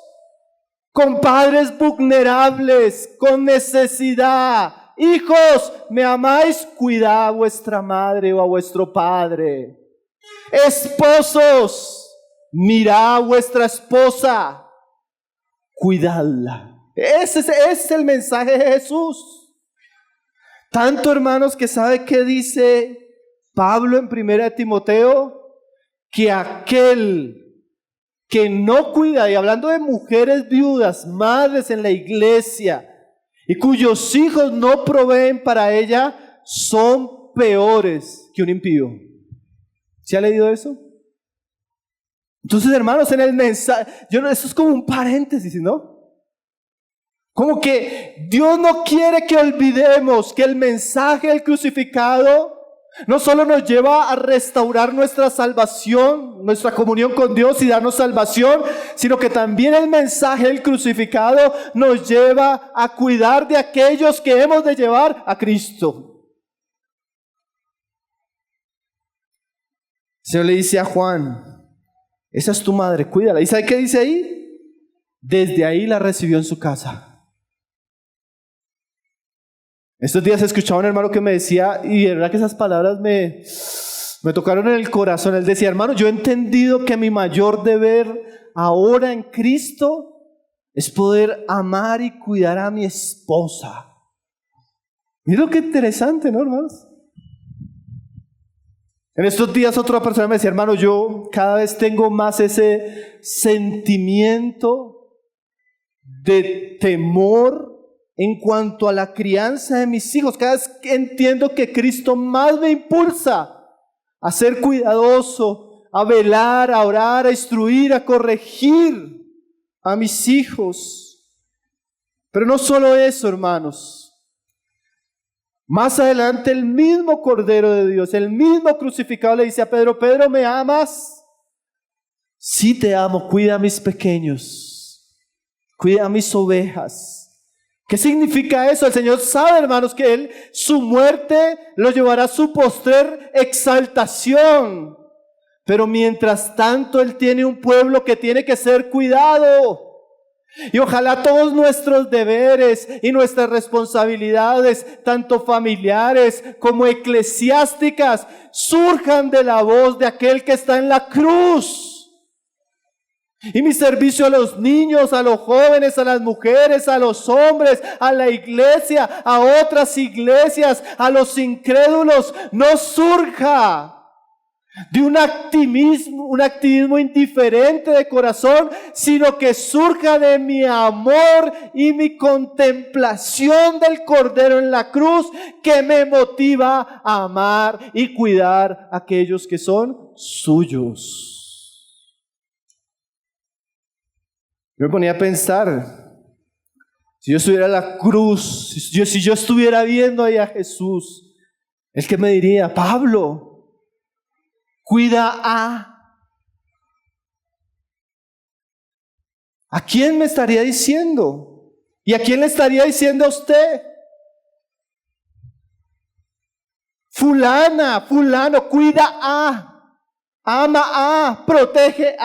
[SPEAKER 3] con padres vulnerables, con necesidad. Hijos, ¿me amáis? Cuidad a vuestra madre o a vuestro padre. Esposos, mirad a vuestra esposa, cuidadla. Ese es el mensaje de Jesús. Tanto, hermanos, que ¿sabe qué dice Pablo en 1 Timoteo? Que aquel que no cuida, y hablando de mujeres viudas, madres en la iglesia, y cuyos hijos no proveen para ella, son peores que un impío. ¿Se ha leído eso? Entonces, hermanos, en el mensaje, eso es como un paréntesis, ¿no? Como que Dios no quiere que olvidemos que el mensaje del crucificado no solo nos lleva a restaurar nuestra salvación, nuestra comunión con Dios y darnos salvación, sino que también el mensaje del crucificado nos lleva a cuidar de aquellos que hemos de llevar a Cristo. El Señor le dice a Juan: esa es tu madre, cuídala. ¿Y sabe qué dice ahí? Desde ahí la recibió en su casa. Estos días escuchaba a un hermano que me decía, y de verdad que esas palabras me me tocaron en el corazón. Él decía, hermano, yo he entendido que mi mayor deber ahora en Cristo es poder amar y cuidar a mi esposa. Mira qué interesante, ¿no, hermanos? En estos días otra persona me decía, hermano, yo cada vez tengo más ese sentimiento de temor en cuanto a la crianza de mis hijos. Cada vez entiendo que Cristo más me impulsa a ser cuidadoso, a velar, a orar, a instruir, a corregir a mis hijos. Pero no solo eso, hermanos. Más adelante el mismo Cordero de Dios, el mismo crucificado, le dice a Pedro, Pedro, ¿me amas? Sí te amo, cuida a mis pequeños, cuida a mis ovejas. ¿Qué significa eso? El Señor sabe, hermanos, que su muerte lo llevará a su postrer exaltación. Pero mientras tanto, Él tiene un pueblo que tiene que ser cuidado. Y ojalá todos nuestros deberes y nuestras responsabilidades, tanto familiares como eclesiásticas, surjan de la voz de aquel que está en la cruz. Y mi servicio a los niños, a los jóvenes, a las mujeres, a los hombres, a la iglesia, a otras iglesias, a los incrédulos, no surja de un activismo indiferente de corazón, sino que surja de mi amor y mi contemplación del Cordero en la cruz, que me motiva a amar y cuidar a aquellos que son suyos. Yo me ponía a pensar, si yo estuviera en la cruz, si yo estuviera viendo ahí a Jesús, ¿el qué me diría? Pablo, cuida ¿a quién me estaría diciendo? ¿Y a quién le estaría diciendo a usted? Fulano, cuida ama protege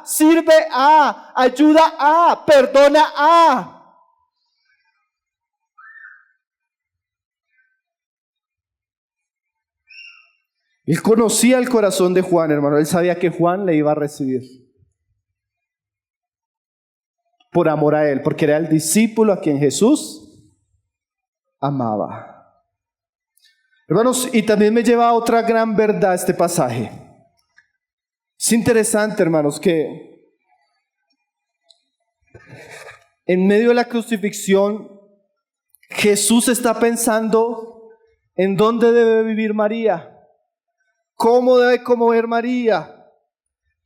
[SPEAKER 3] sirve ayuda perdona Él conocía el corazón de Juan, hermano. Él sabía que Juan le iba a recibir por amor a él, porque era el discípulo a quien Jesús amaba. Hermanos, y también me lleva a otra gran verdad este pasaje. Es interesante, hermanos, que en medio de la crucifixión, Jesús está pensando en dónde debe vivir María. ¿Cómo debe comer María?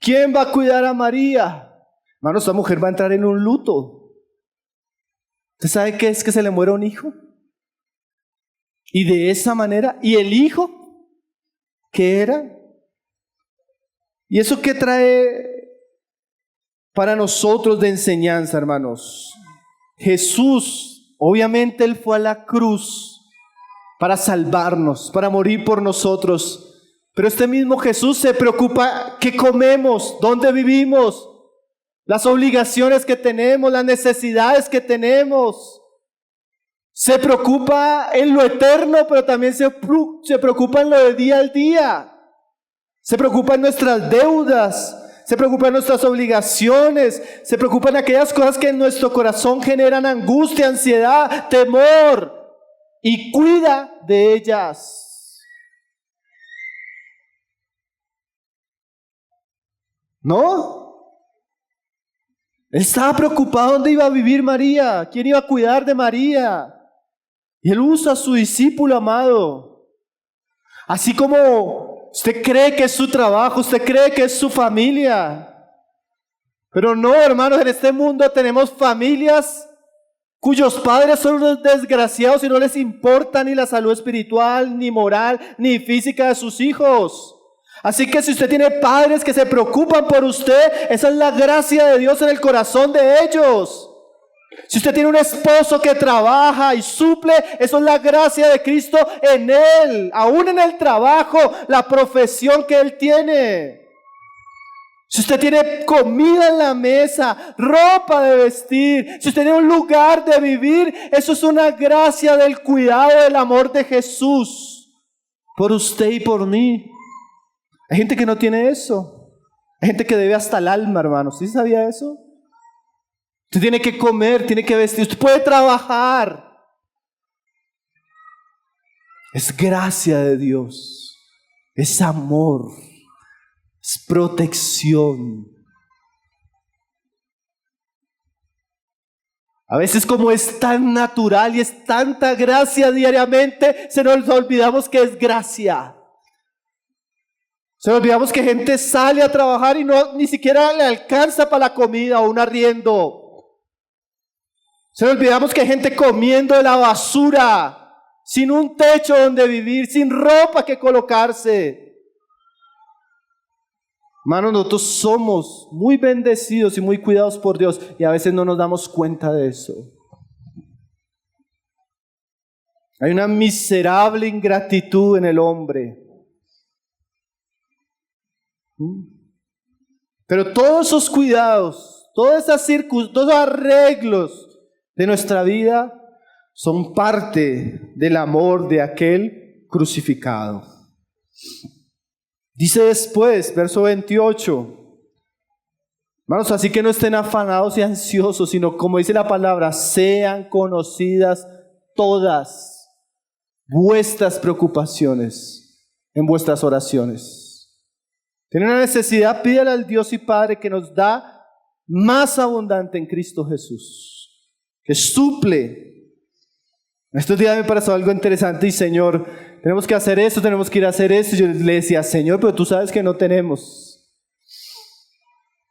[SPEAKER 3] ¿Quién va a cuidar a María? Hermano, esta mujer va a entrar en un luto. ¿Usted sabe qué es que se le muera un hijo? Y de esa manera, ¿y el hijo? ¿Qué era? ¿Y eso qué trae para nosotros de enseñanza, hermanos? Jesús, obviamente Él fue a la cruz para salvarnos, para morir por nosotros. Pero este mismo Jesús se preocupa qué comemos, dónde vivimos, las obligaciones que tenemos, las necesidades que tenemos. Se preocupa en lo eterno, pero también se preocupa en lo de día al día. Se preocupa en nuestras deudas, se preocupa en nuestras obligaciones, se preocupa en aquellas cosas que en nuestro corazón generan angustia, ansiedad, temor, y cuida de ellas. ¿No? Él estaba preocupado dónde iba a vivir María, quién iba a cuidar de María. Y Él usa a su discípulo amado. Así como usted cree que es su trabajo, usted cree que es su familia. Pero no, hermanos, en este mundo tenemos familias cuyos padres son unos desgraciados y no les importa ni la salud espiritual, ni moral, ni física de sus hijos. Así que si usted tiene padres que se preocupan por usted, esa es la gracia de Dios en el corazón de ellos. Si usted tiene un esposo que trabaja y suple, eso es la gracia de Cristo en él, aún en el trabajo, la profesión que él tiene. Si usted tiene comida en la mesa, ropa de vestir, si usted tiene un lugar de vivir, eso es una gracia del cuidado, del amor de Jesús por usted y por mí. Hay gente que no tiene eso. Hay gente que debe hasta el alma, hermanos. ¿Sí sabía eso? Usted tiene que comer, tiene que vestir, usted puede trabajar. Es gracia de Dios, es amor, es protección. A veces como es tan natural y es tanta gracia diariamente, se nos olvidamos que es gracia. Se nos olvidamos que gente sale a trabajar y ni siquiera le alcanza para la comida o un arriendo. Se nos olvidamos que hay gente comiendo de la basura, sin un techo donde vivir, sin ropa que colocarse. Hermanos, nosotros somos muy bendecidos y muy cuidados por Dios y a veces no nos damos cuenta de eso. Hay una miserable ingratitud en el hombre. Pero todos esos cuidados, todas esas circunstancias, todos los arreglos de nuestra vida son parte del amor de aquel crucificado. Dice después, verso 28, hermanos, así que no estén afanados y ansiosos, sino como dice la palabra, sean conocidas todas vuestras preocupaciones en vuestras oraciones. Tienen una necesidad, pídale al Dios y Padre que nos da más abundante en Cristo Jesús, que suple. Estos días me pareció algo interesante y Señor, tenemos que hacer esto, tenemos que ir a hacer esto. Y yo le decía, Señor, pero tú sabes que no tenemos.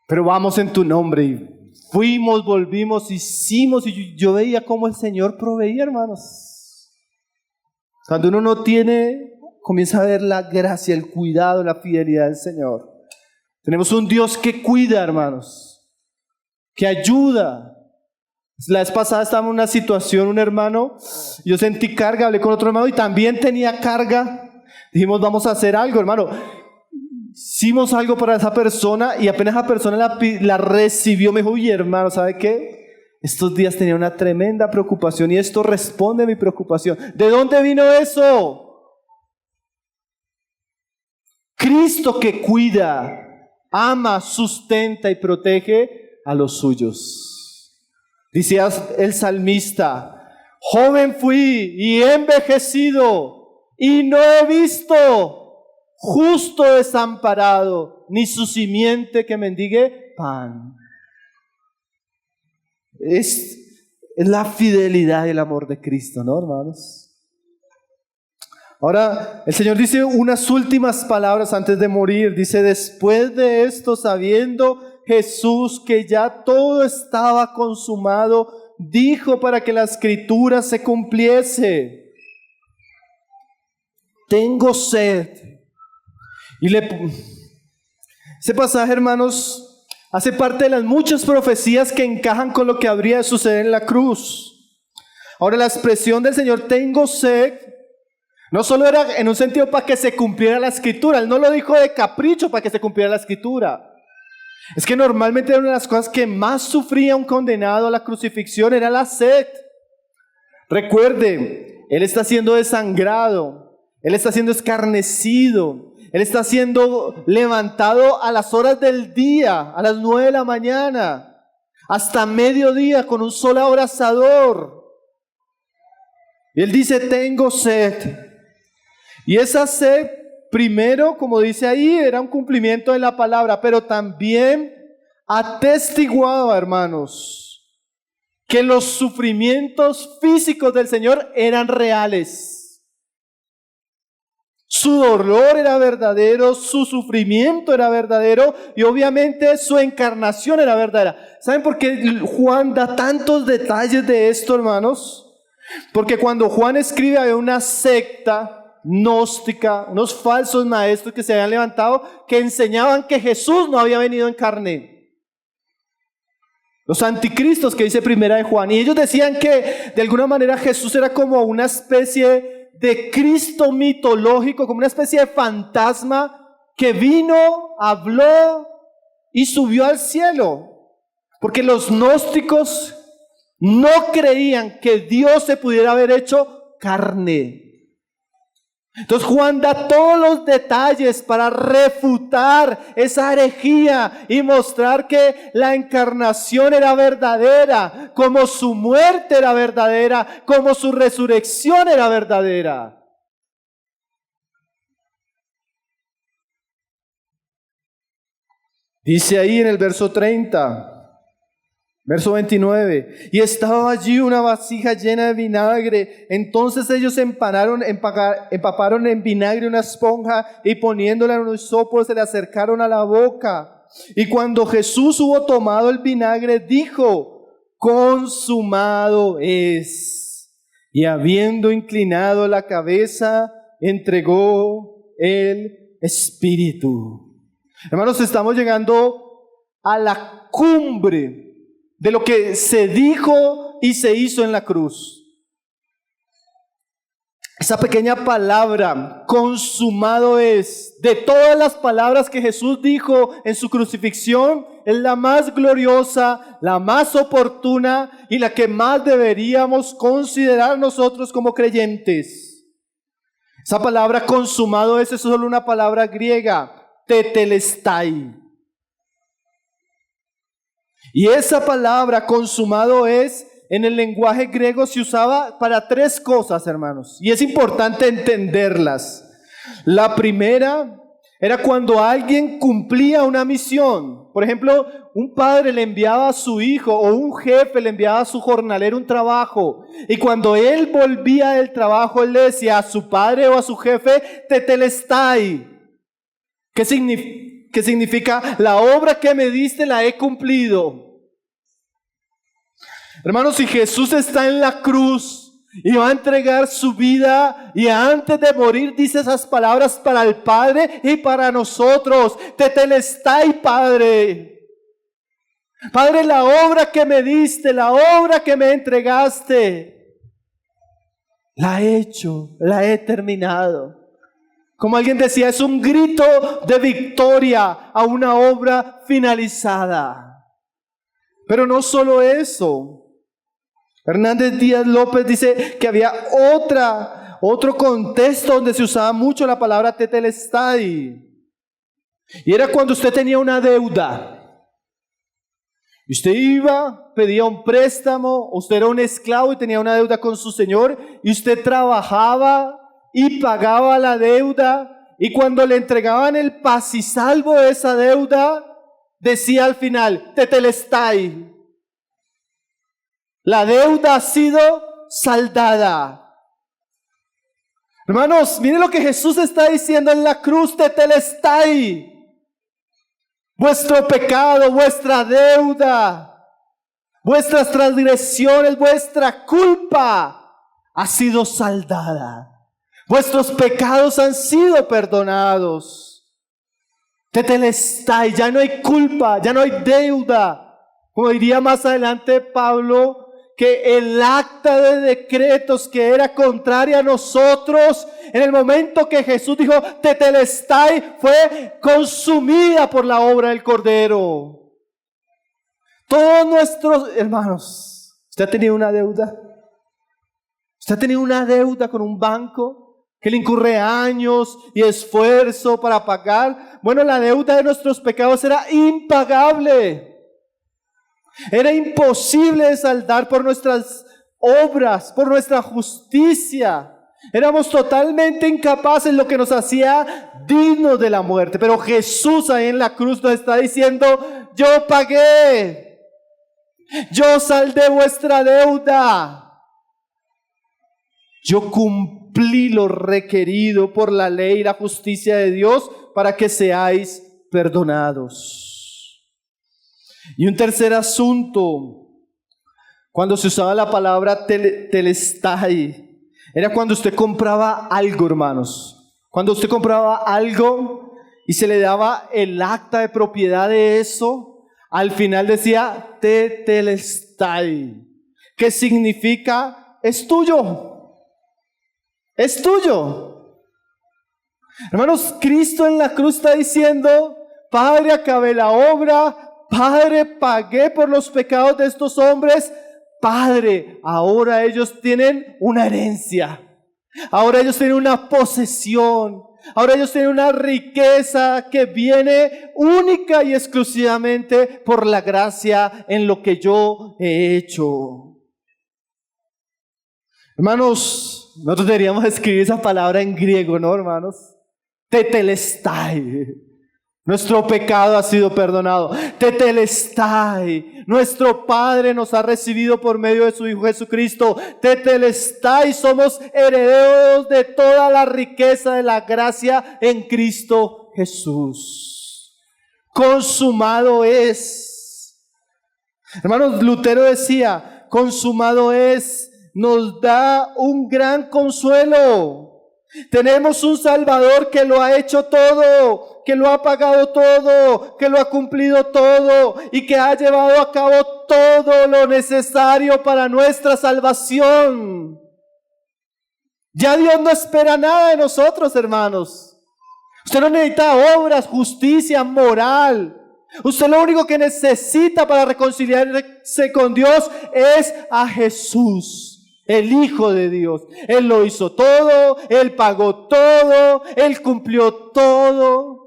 [SPEAKER 3] Pero vamos en tu nombre. Y fuimos, volvimos, hicimos. Y yo veía cómo el Señor proveía, hermanos. Cuando uno no tiene, comienza a ver la gracia, el cuidado, la fidelidad del Señor. Tenemos un Dios que cuida, hermanos, que ayuda. La vez pasada estábamos en una situación, un hermano, yo sentí carga, hablé con otro hermano y también tenía carga. Dijimos, vamos a hacer algo, hermano. Hicimos algo para esa persona y apenas esa persona la recibió, me dijo, uy, hermano, ¿sabe qué? Estos días tenía una tremenda preocupación y esto responde a mi preocupación. ¿De dónde vino eso? Cristo que cuida, ama, sustenta y protege a los suyos. Decía el salmista, joven fui y he envejecido y no he visto justo desamparado, ni su simiente que mendigue pan. Es la fidelidad y el amor de Cristo, ¿no, hermanos? Ahora, el Señor dice unas últimas palabras antes de morir. Dice, después de esto, sabiendo Jesús que ya todo estaba consumado, dijo para que la escritura se cumpliese, tengo sed. Ese pasaje, hermanos, hace parte de las muchas profecías que encajan con lo que habría de suceder en la cruz. Ahora, la expresión del Señor, tengo sed, no solo era en un sentido para que se cumpliera la escritura. Él no lo dijo de capricho para que se cumpliera la escritura. Es que normalmente una de las cosas que más sufría un condenado a la crucifixión era la sed. Recuerde, Él está siendo desangrado, Él está siendo escarnecido, Él está siendo levantado a las horas del día, a las 9 de la mañana, hasta mediodía con un sol abrasador. Y Él dice, tengo sed. Y esa sed, primero, como dice ahí, era un cumplimiento de la palabra, pero también atestiguaba, hermanos, que los sufrimientos físicos del Señor eran reales. Su dolor era verdadero, su sufrimiento era verdadero y obviamente su encarnación era verdadera. ¿Saben por qué Juan da tantos detalles de esto, hermanos? Porque cuando Juan escribe había una secta gnóstica, unos falsos maestros que se habían levantado que enseñaban que Jesús no había venido en carne. Los anticristos que dice primera de Juan. Y ellos decían que de alguna manera Jesús era como una especie de Cristo mitológico, como una especie de fantasma que vino, habló y subió al cielo. Porque los gnósticos no creían que Dios se pudiera haber hecho carne. Entonces Juan da todos los detalles para refutar esa herejía y mostrar que la encarnación era verdadera, como su muerte era verdadera, como su resurrección era verdadera. Dice ahí en el verso 30, verso 29, y estaba allí una vasija llena de vinagre. Entonces ellos empaparon en vinagre una esponja y poniéndola en un hisopo se le acercaron a la boca. Y cuando Jesús hubo tomado el vinagre, dijo: consumado es. Y habiendo inclinado la cabeza, entregó el Espíritu. Hermanos, estamos llegando a la cumbre de lo que se dijo y se hizo en la cruz. Esa pequeña palabra, consumado es, de todas las palabras que Jesús dijo en su crucifixión, es la más gloriosa, la más oportuna y la que más deberíamos considerar nosotros como creyentes. Esa palabra consumado es solo una palabra griega, tetelestai. Y esa palabra consumado es, en el lenguaje griego se usaba para tres cosas, hermanos, y es importante entenderlas. La primera era cuando alguien cumplía una misión. Por ejemplo, un padre le enviaba a su hijo o un jefe le enviaba a su jornalero un trabajo, y cuando él volvía del trabajo, él le decía a su padre o a su jefe, tetelestai. ¿Qué significa? La obra que me diste la he cumplido. Hermanos, si Jesús está en la cruz y va a entregar su vida y antes de morir dice esas palabras para el Padre y para nosotros: tetelestai, Padre. Padre, la obra que me diste, la obra que me entregaste, la he hecho, la he terminado. Como alguien decía, es un grito de victoria a una obra finalizada. Pero no solo eso. Hernández Díaz López dice que había otro contexto donde se usaba mucho la palabra tetelestai. Y era cuando usted tenía una deuda. Y usted iba, pedía un préstamo, usted era un esclavo y tenía una deuda con su señor, y usted trabajaba y pagaba la deuda, y cuando le entregaban el paz y salvo de esa deuda, decía al final, tetelestai. La deuda ha sido saldada. Hermanos, miren lo que Jesús está diciendo en la cruz, tetelestai. Vuestro pecado, vuestra deuda, vuestras transgresiones, vuestra culpa ha sido saldada. Vuestros pecados han sido perdonados. Tetelestai, ya no hay culpa, ya no hay deuda. Como diría más adelante Pablo, que el acta de decretos que era contraria a nosotros, en el momento que Jesús dijo tetelestai, fue consumida por la obra del Cordero. Todos nuestros hermanos, ¿usted ha tenido una deuda? ¿Usted ha tenido una deuda con un banco que le incurre años y esfuerzo para pagar? Bueno, la deuda de nuestros pecados era impagable. Era imposible de saldar por nuestras obras, por nuestra justicia. Éramos totalmente incapaces, lo que nos hacía dignos de la muerte. Pero Jesús ahí en la cruz nos está diciendo: yo pagué, yo saldé vuestra deuda, yo cumplí lo requerido por la ley y la justicia de Dios para que seáis perdonados. Y un tercer asunto, cuando se usaba la palabra telestai, era cuando usted compraba algo, hermanos. Cuando usted compraba algo y se le daba el acta de propiedad de eso, al final decía tetelestai, que significa es tuyo. Es tuyo. Hermanos, Cristo en la cruz está diciendo: Padre, acabé la obra. Padre, pagué por los pecados de estos hombres. Padre, ahora ellos tienen una herencia. Ahora ellos tienen una posesión. Ahora ellos tienen una riqueza que viene única y exclusivamente por la gracia en lo que yo he hecho. Hermanos, nosotros deberíamos escribir esa palabra en griego, ¿no, hermanos? Tetelestai. Nuestro pecado ha sido perdonado. Tetelestai. Nuestro Padre nos ha recibido por medio de su Hijo Jesucristo. Tetelestai. Somos herederos de toda la riqueza de la gracia en Cristo Jesús. Consumado es. Hermanos, Lutero decía, consumado es, nos da un gran consuelo. Tenemos un Salvador que lo ha hecho todo, que lo ha pagado todo, que lo ha cumplido todo y que ha llevado a cabo todo lo necesario para nuestra salvación. Ya Dios no espera nada de nosotros, hermanos. Usted no necesita obras, justicia, moral. Usted lo único que necesita para reconciliarse con Dios es a Jesús, el Hijo de Dios. Él lo hizo todo, Él pagó todo, Él cumplió todo.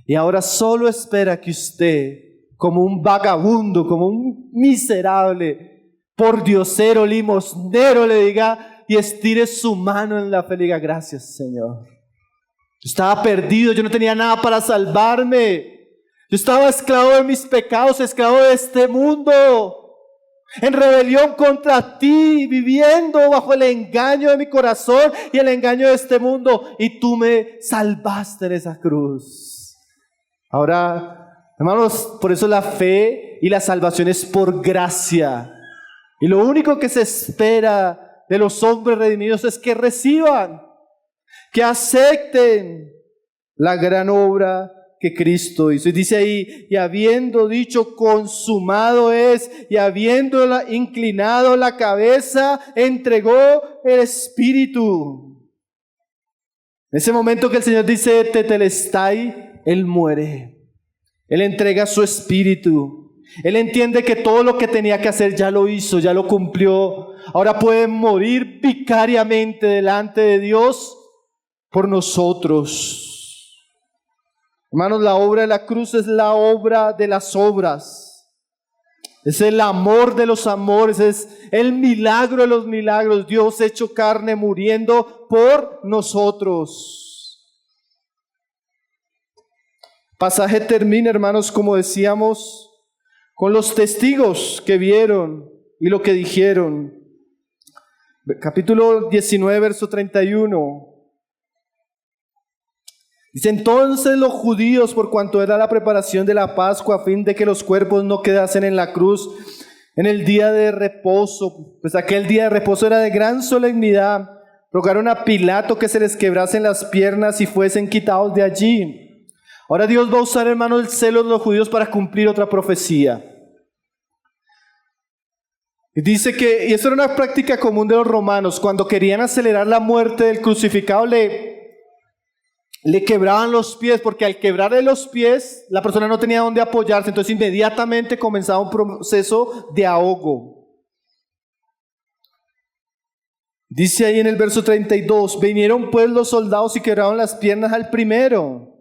[SPEAKER 3] Y ahora solo espera que usted, como un vagabundo, como un miserable, pordiosero, limosnero, le diga y estire su mano en la fe y diga, gracias, Señor. Yo estaba perdido, yo no tenía nada para salvarme. Yo estaba esclavo de mis pecados, esclavo de este mundo. En rebelión contra ti, viviendo bajo el engaño de mi corazón y el engaño de este mundo, y tú me salvaste en esa cruz. Ahora, hermanos, por eso la fe y la salvación es por gracia, y lo único que se espera de los hombres redimidos es que reciban, que acepten la gran obra que Cristo hizo. Y dice ahí, y habiendo dicho consumado es, y habiendo inclinado la cabeza, entregó el Espíritu. En ese momento que el Señor dice tetelestai, Él muere. Él entrega su Espíritu. Él entiende que todo lo que tenía que hacer ya lo hizo, ya lo cumplió. Ahora puede morir vicariamente delante de Dios por nosotros. Hermanos, la obra de la cruz es la obra de las obras. Es el amor de los amores, es el milagro de los milagros. Dios hecho carne muriendo por nosotros. El pasaje termina, hermanos, como decíamos, con los testigos que vieron y lo que dijeron. Capítulo 19, verso 31. Dice, entonces los judíos, por cuanto era la preparación de la Pascua, a fin de que los cuerpos no quedasen en la cruz en el día de reposo, pues aquel día de reposo era de gran solemnidad, rogaron a Pilato que se les quebrasen las piernas y fuesen quitados de allí. Ahora Dios va a usar, hermanos, el celo de los judíos para cumplir otra profecía. Y dice que, y esto era una práctica común de los romanos, cuando querían acelerar la muerte del crucificado, le quebraban los pies, porque al quebrarle los pies, la persona no tenía dónde apoyarse, entonces inmediatamente comenzaba un proceso de ahogo. Dice ahí en el verso 32, vinieron pues los soldados y quebraron las piernas al primero,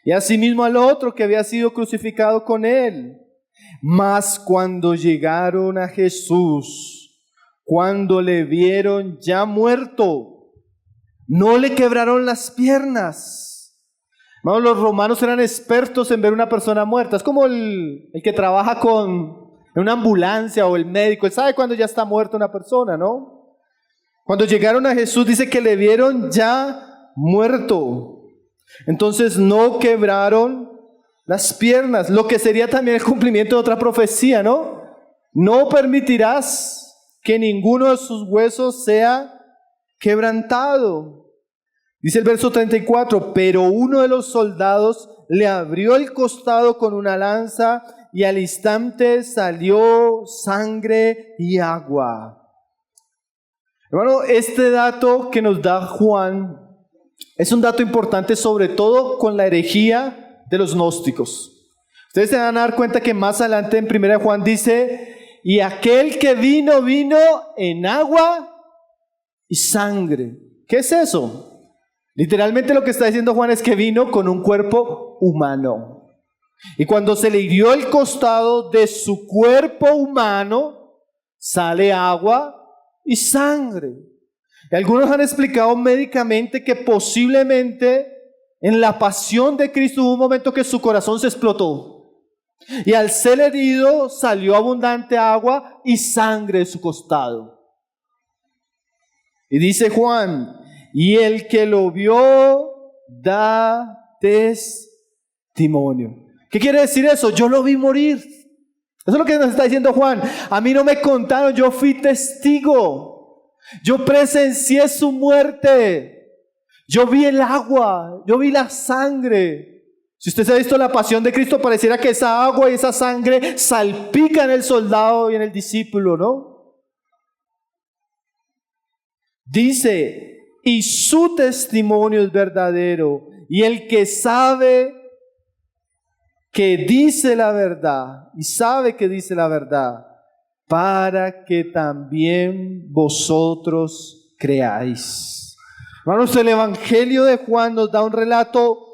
[SPEAKER 3] y asimismo al otro que había sido crucificado con él. Mas cuando llegaron a Jesús, cuando le vieron ya muerto, no le quebraron las piernas. Hermanos, los romanos eran expertos en ver una persona muerta. Es como el que trabaja en una ambulancia o el médico. Él sabe cuando ya está muerta una persona, ¿no? Cuando llegaron a Jesús dice que le vieron ya muerto. Entonces no quebraron las piernas. Lo que sería también el cumplimiento de otra profecía, ¿no? No permitirás que ninguno de sus huesos sea quebrantado. Dice el verso 34, pero uno de los soldados le abrió el costado con una lanza y al instante salió sangre y agua. Hermano, este dato que nos da Juan es un dato importante, sobre todo con la herejía de los gnósticos. Ustedes se van a dar cuenta que más adelante en 1 Juan dice, y aquel que vino en agua y sangre. ¿Qué es eso? Literalmente lo que está diciendo Juan es que vino con un cuerpo humano. Y cuando se le hirió el costado de su cuerpo humano, sale agua y sangre. Y algunos han explicado médicamente que posiblemente en la pasión de Cristo hubo un momento que su corazón se explotó. Y al ser herido salió abundante agua y sangre de su costado. Y dice Juan, y el que lo vio da testimonio. ¿Qué quiere decir eso? Yo lo vi morir. Eso es lo que nos está diciendo Juan. A mí no me contaron, yo fui testigo. Yo presencié su muerte. Yo vi el agua, yo vi la sangre. Si usted se ha visto la pasión de Cristo, pareciera que esa agua y esa sangre salpica en el soldado y en el discípulo, ¿no? Dice, y su testimonio es verdadero, y el que sabe que dice la verdad, y sabe que dice la verdad, para que también vosotros creáis. Hermanos, el Evangelio de Juan nos da un relato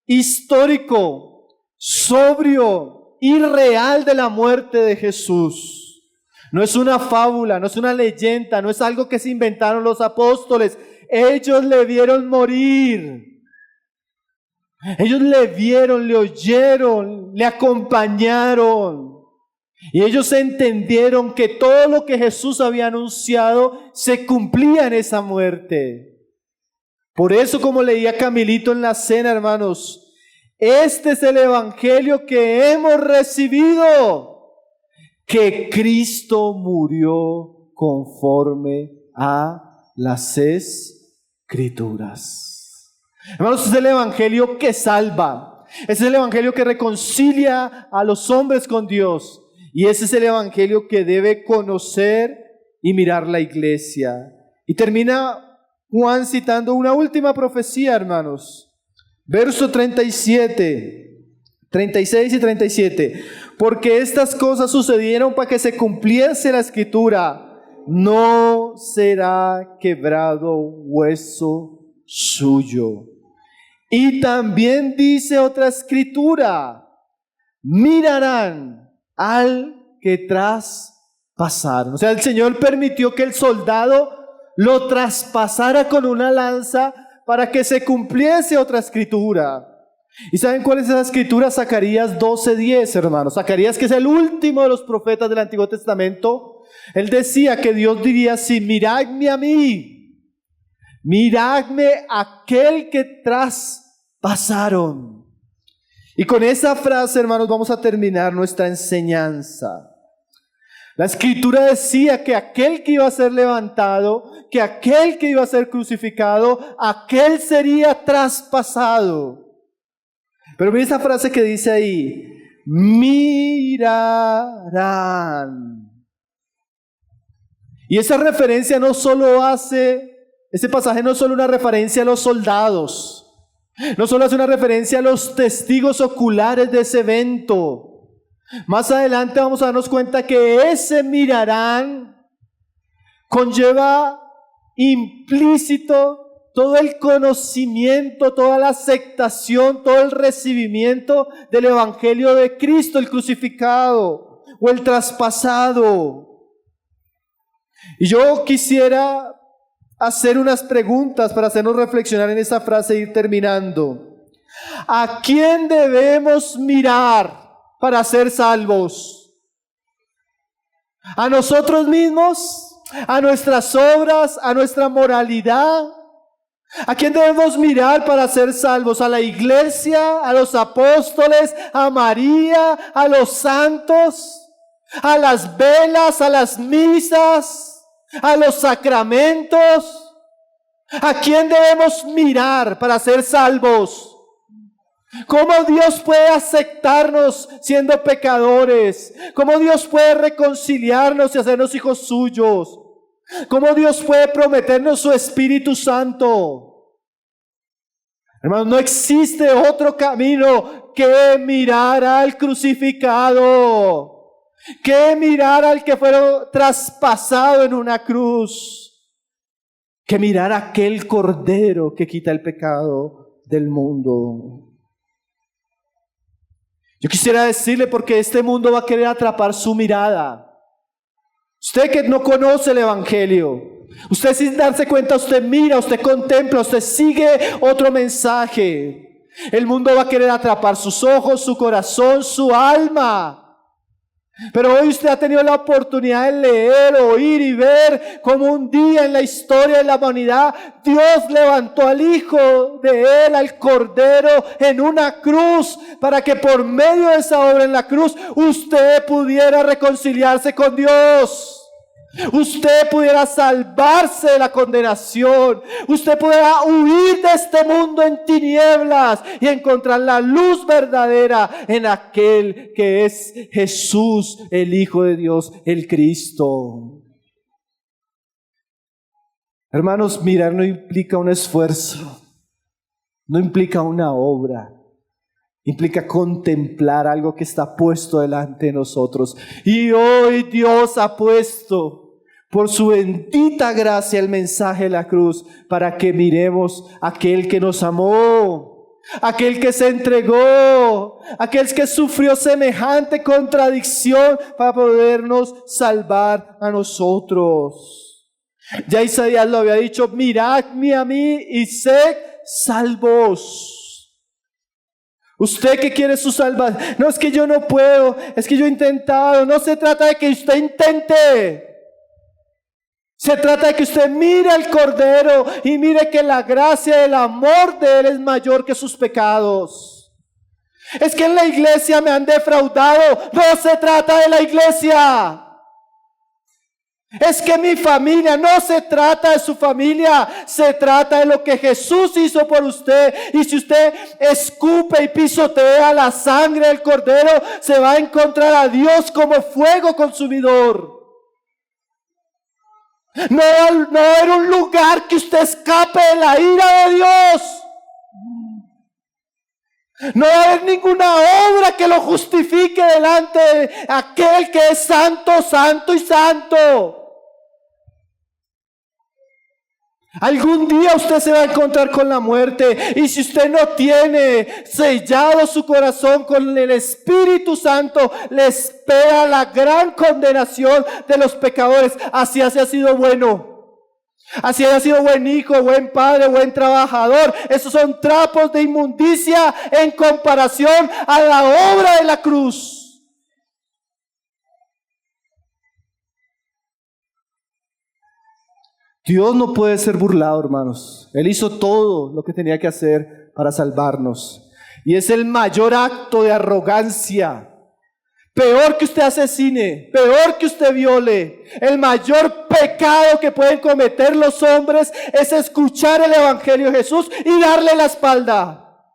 [SPEAKER 3] histórico, sobrio y real de la muerte de Jesús. No es una fábula, no es una leyenda, no es algo que se inventaron los apóstoles. Ellos le vieron morir. Ellos le vieron, le oyeron, le acompañaron. Y ellos entendieron que todo lo que Jesús había anunciado se cumplía en esa muerte. Por eso, como leía Camilito en la cena, hermanos, este es el evangelio que hemos recibido, que Cristo murió conforme a las Escrituras. Hermanos, es el evangelio que salva, es el evangelio que reconcilia a los hombres con Dios, y ese es el evangelio que debe conocer y mirar la iglesia. Y termina Juan citando una última profecía, hermanos. Verso 37, 36 y 37. Porque estas cosas sucedieron para que se cumpliese la escritura. No será quebrado hueso suyo. Y también dice otra escritura: mirarán al que traspasaron. O sea, el Señor permitió que el soldado lo traspasara con una lanza para que se cumpliese otra escritura. ¿Y saben cuál es esa escritura? Zacarías 12:10, hermanos. Zacarías, que es el último de los profetas del Antiguo Testamento, él decía que Dios diría así: miradme a mí, miradme aquel que traspasaron. Y con esa frase, hermanos, vamos a terminar nuestra enseñanza. La escritura decía que aquel que iba a ser levantado, que aquel que iba a ser crucificado, aquel sería traspasado. Pero mira esa frase que dice ahí: mirarán. Y esa referencia no solo hace, ese pasaje no es solo una referencia a los soldados, no solo es una referencia a los testigos oculares de ese evento. Más adelante vamos a darnos cuenta que ese mirarán conlleva implícito todo el conocimiento, toda la aceptación, todo el recibimiento del evangelio de Cristo, el crucificado o el traspasado. Y yo quisiera hacer unas preguntas para hacernos reflexionar en esta frase e ir terminando. ¿A quién debemos mirar para ser salvos? ¿A nosotros mismos? ¿A nuestras obras? ¿A nuestra moralidad? ¿A quién debemos mirar para ser salvos? ¿A la iglesia? ¿A los apóstoles? ¿A María? ¿A los santos? ¿A las velas? ¿A las misas? ¿A los sacramentos? ¿A quién debemos mirar para ser salvos? ¿Cómo Dios puede aceptarnos siendo pecadores? ¿Cómo Dios puede reconciliarnos y hacernos hijos suyos? ¿Cómo Dios puede prometernos su Espíritu Santo? Hermanos, no existe otro camino que mirar al crucificado, que mirar al que fue traspasado en una cruz, que mirar a aquel Cordero que quita el pecado del mundo. Yo quisiera decirle, porque este mundo va a querer atrapar su mirada. Usted que no conoce el Evangelio, usted sin darse cuenta, usted mira, usted contempla, usted sigue otro mensaje. El mundo va a querer atrapar sus ojos, su corazón, su alma. Pero hoy usted ha tenido la oportunidad de leer, oír y ver cómo un día en la historia de la humanidad Dios levantó al Hijo de Él, al Cordero, en una cruz, para que por medio de esa obra en la cruz usted pudiera reconciliarse con Dios. Usted pudiera salvarse de la condenación. Usted pudiera huir de este mundo en tinieblas y encontrar la luz verdadera en aquel que es Jesús, el Hijo de Dios, el Cristo. Hermanos, mirar no implica un esfuerzo, no implica una obra. Implica contemplar algo que está puesto delante de nosotros. Y hoy Dios ha puesto por su bendita gracia el mensaje de la cruz para que miremos a aquel que nos amó, aquel que se entregó, aquel que sufrió semejante contradicción para podernos salvar a nosotros. Ya Isaías lo había dicho: miradme a mí y sed salvos. Usted que quiere su salvación, no es que yo no puedo, es que yo he intentado. No se trata de que usted intente, se trata de que usted mire al Cordero y mire que la gracia y el amor de Él es mayor que sus pecados. Es que en la iglesia me han defraudado. No se trata de la iglesia. Es que mi familia, no se trata de su familia, se trata de lo que Jesús hizo por usted. Y si usted escupe y pisotea la sangre del Cordero, se va a encontrar a Dios como fuego consumidor. No era un lugar que usted escape de la ira de Dios. No va a haber ninguna obra que lo justifique delante de aquel que es santo, santo y santo. Algún día usted se va a encontrar con la muerte, y si usted no tiene sellado su corazón con el Espíritu Santo, le espera la gran condenación de los pecadores. Así haya sido bueno, así haya sido buen hijo, buen padre, buen trabajador. Esos son trapos de inmundicia en comparación a la obra de la cruz. Dios no puede ser burlado, hermanos. Él hizo todo lo que tenía que hacer para salvarnos. Y es el mayor acto de arrogancia. Peor que usted asesine, peor que usted viole. El mayor pecado que pueden cometer los hombres es escuchar el Evangelio de Jesús y darle la espalda.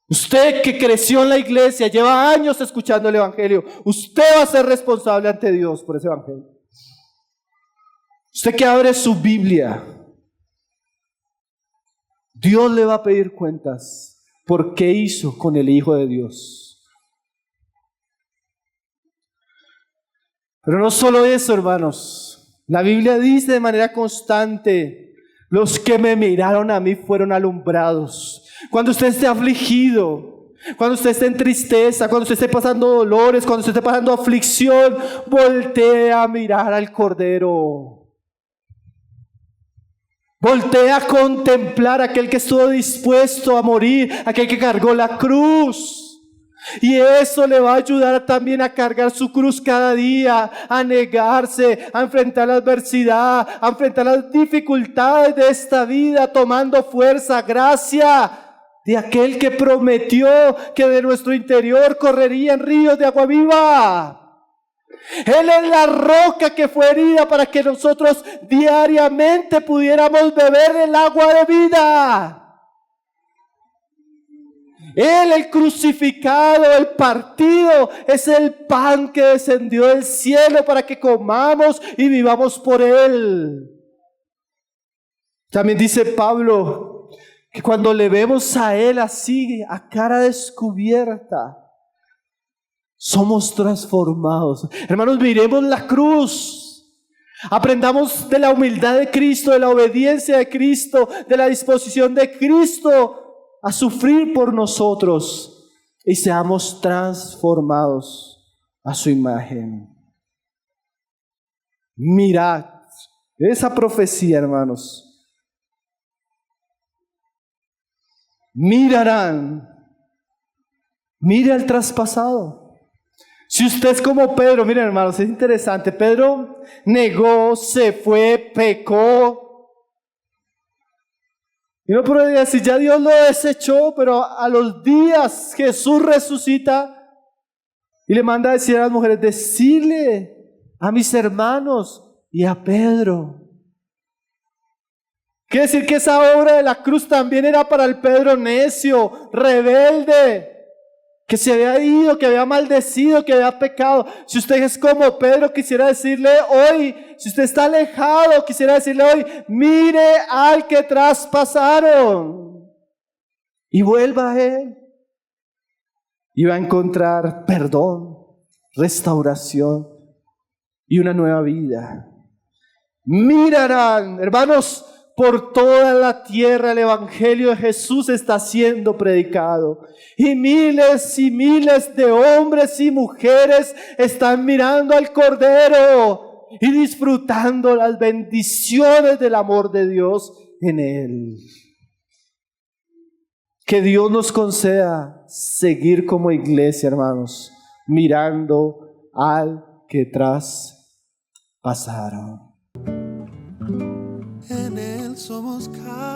[SPEAKER 3] Usted que creció en la iglesia, lleva años escuchando el Evangelio, usted va a ser responsable ante Dios por ese Evangelio. Usted que abre su Biblia, Dios le va a pedir cuentas por qué hizo con el Hijo de Dios. Pero no solo eso, hermanos. La Biblia dice de manera constante: los que me miraron a mí fueron alumbrados. Cuando usted esté afligido, cuando usted esté en tristeza, cuando usted esté pasando dolores, cuando usted esté pasando aflicción, voltee a mirar al Cordero. Voltea a contemplar a aquel que estuvo dispuesto a morir, aquel que cargó la cruz. Y eso le va a ayudar también a cargar su cruz cada día, a negarse, a enfrentar la adversidad, a enfrentar las dificultades de esta vida, tomando fuerza, gracia de aquel que prometió que de nuestro interior correrían ríos de agua viva. Él es la roca que fue herida para que nosotros diariamente pudiéramos beber el agua de vida. Él, el crucificado, el partido, es el pan que descendió del cielo para que comamos y vivamos por Él. También dice Pablo que cuando le vemos a Él así, a cara descubierta, somos transformados. Hermanos, miremos la cruz. Aprendamos de la humildad de Cristo, de la obediencia de Cristo, de la disposición de Cristo a sufrir por nosotros y seamos transformados a su imagen. Mirad esa profecía, hermanos. Mirarán. Mire al traspasado. Si usted es como Pedro, miren hermanos, es interesante. Pedro negó, se fue, pecó. Y no podría decir, ya Dios lo desechó, pero a los días Jesús resucita y le manda a decir a las mujeres, decirle a mis hermanos y a Pedro. Quiere decir que esa obra de la cruz también era para el Pedro necio, rebelde, que se había ido, que había maldecido, que había pecado. Si usted es como Pedro, quisiera decirle hoy, si usted está alejado, quisiera decirle hoy, mire al que traspasaron y vuelva a él. Y va a encontrar perdón, restauración y una nueva vida. Mirarán, hermanos, por toda la tierra el evangelio de Jesús está siendo predicado. Y miles de hombres y mujeres están mirando al Cordero y disfrutando las bendiciones del amor de Dios en Él. Que Dios nos conceda seguir como iglesia, hermanos, mirando al que traspasaron.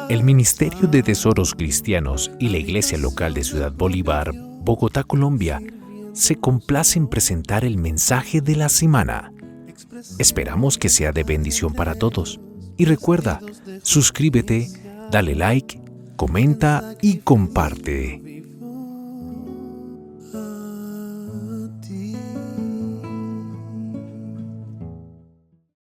[SPEAKER 2] El Ministerio de Tesoros Cristianos y la Iglesia Local de Ciudad Bolívar, Bogotá, Colombia, se complace en presentar el mensaje de la semana. Esperamos que sea de bendición para todos. Y recuerda, suscríbete, dale like, comenta y comparte.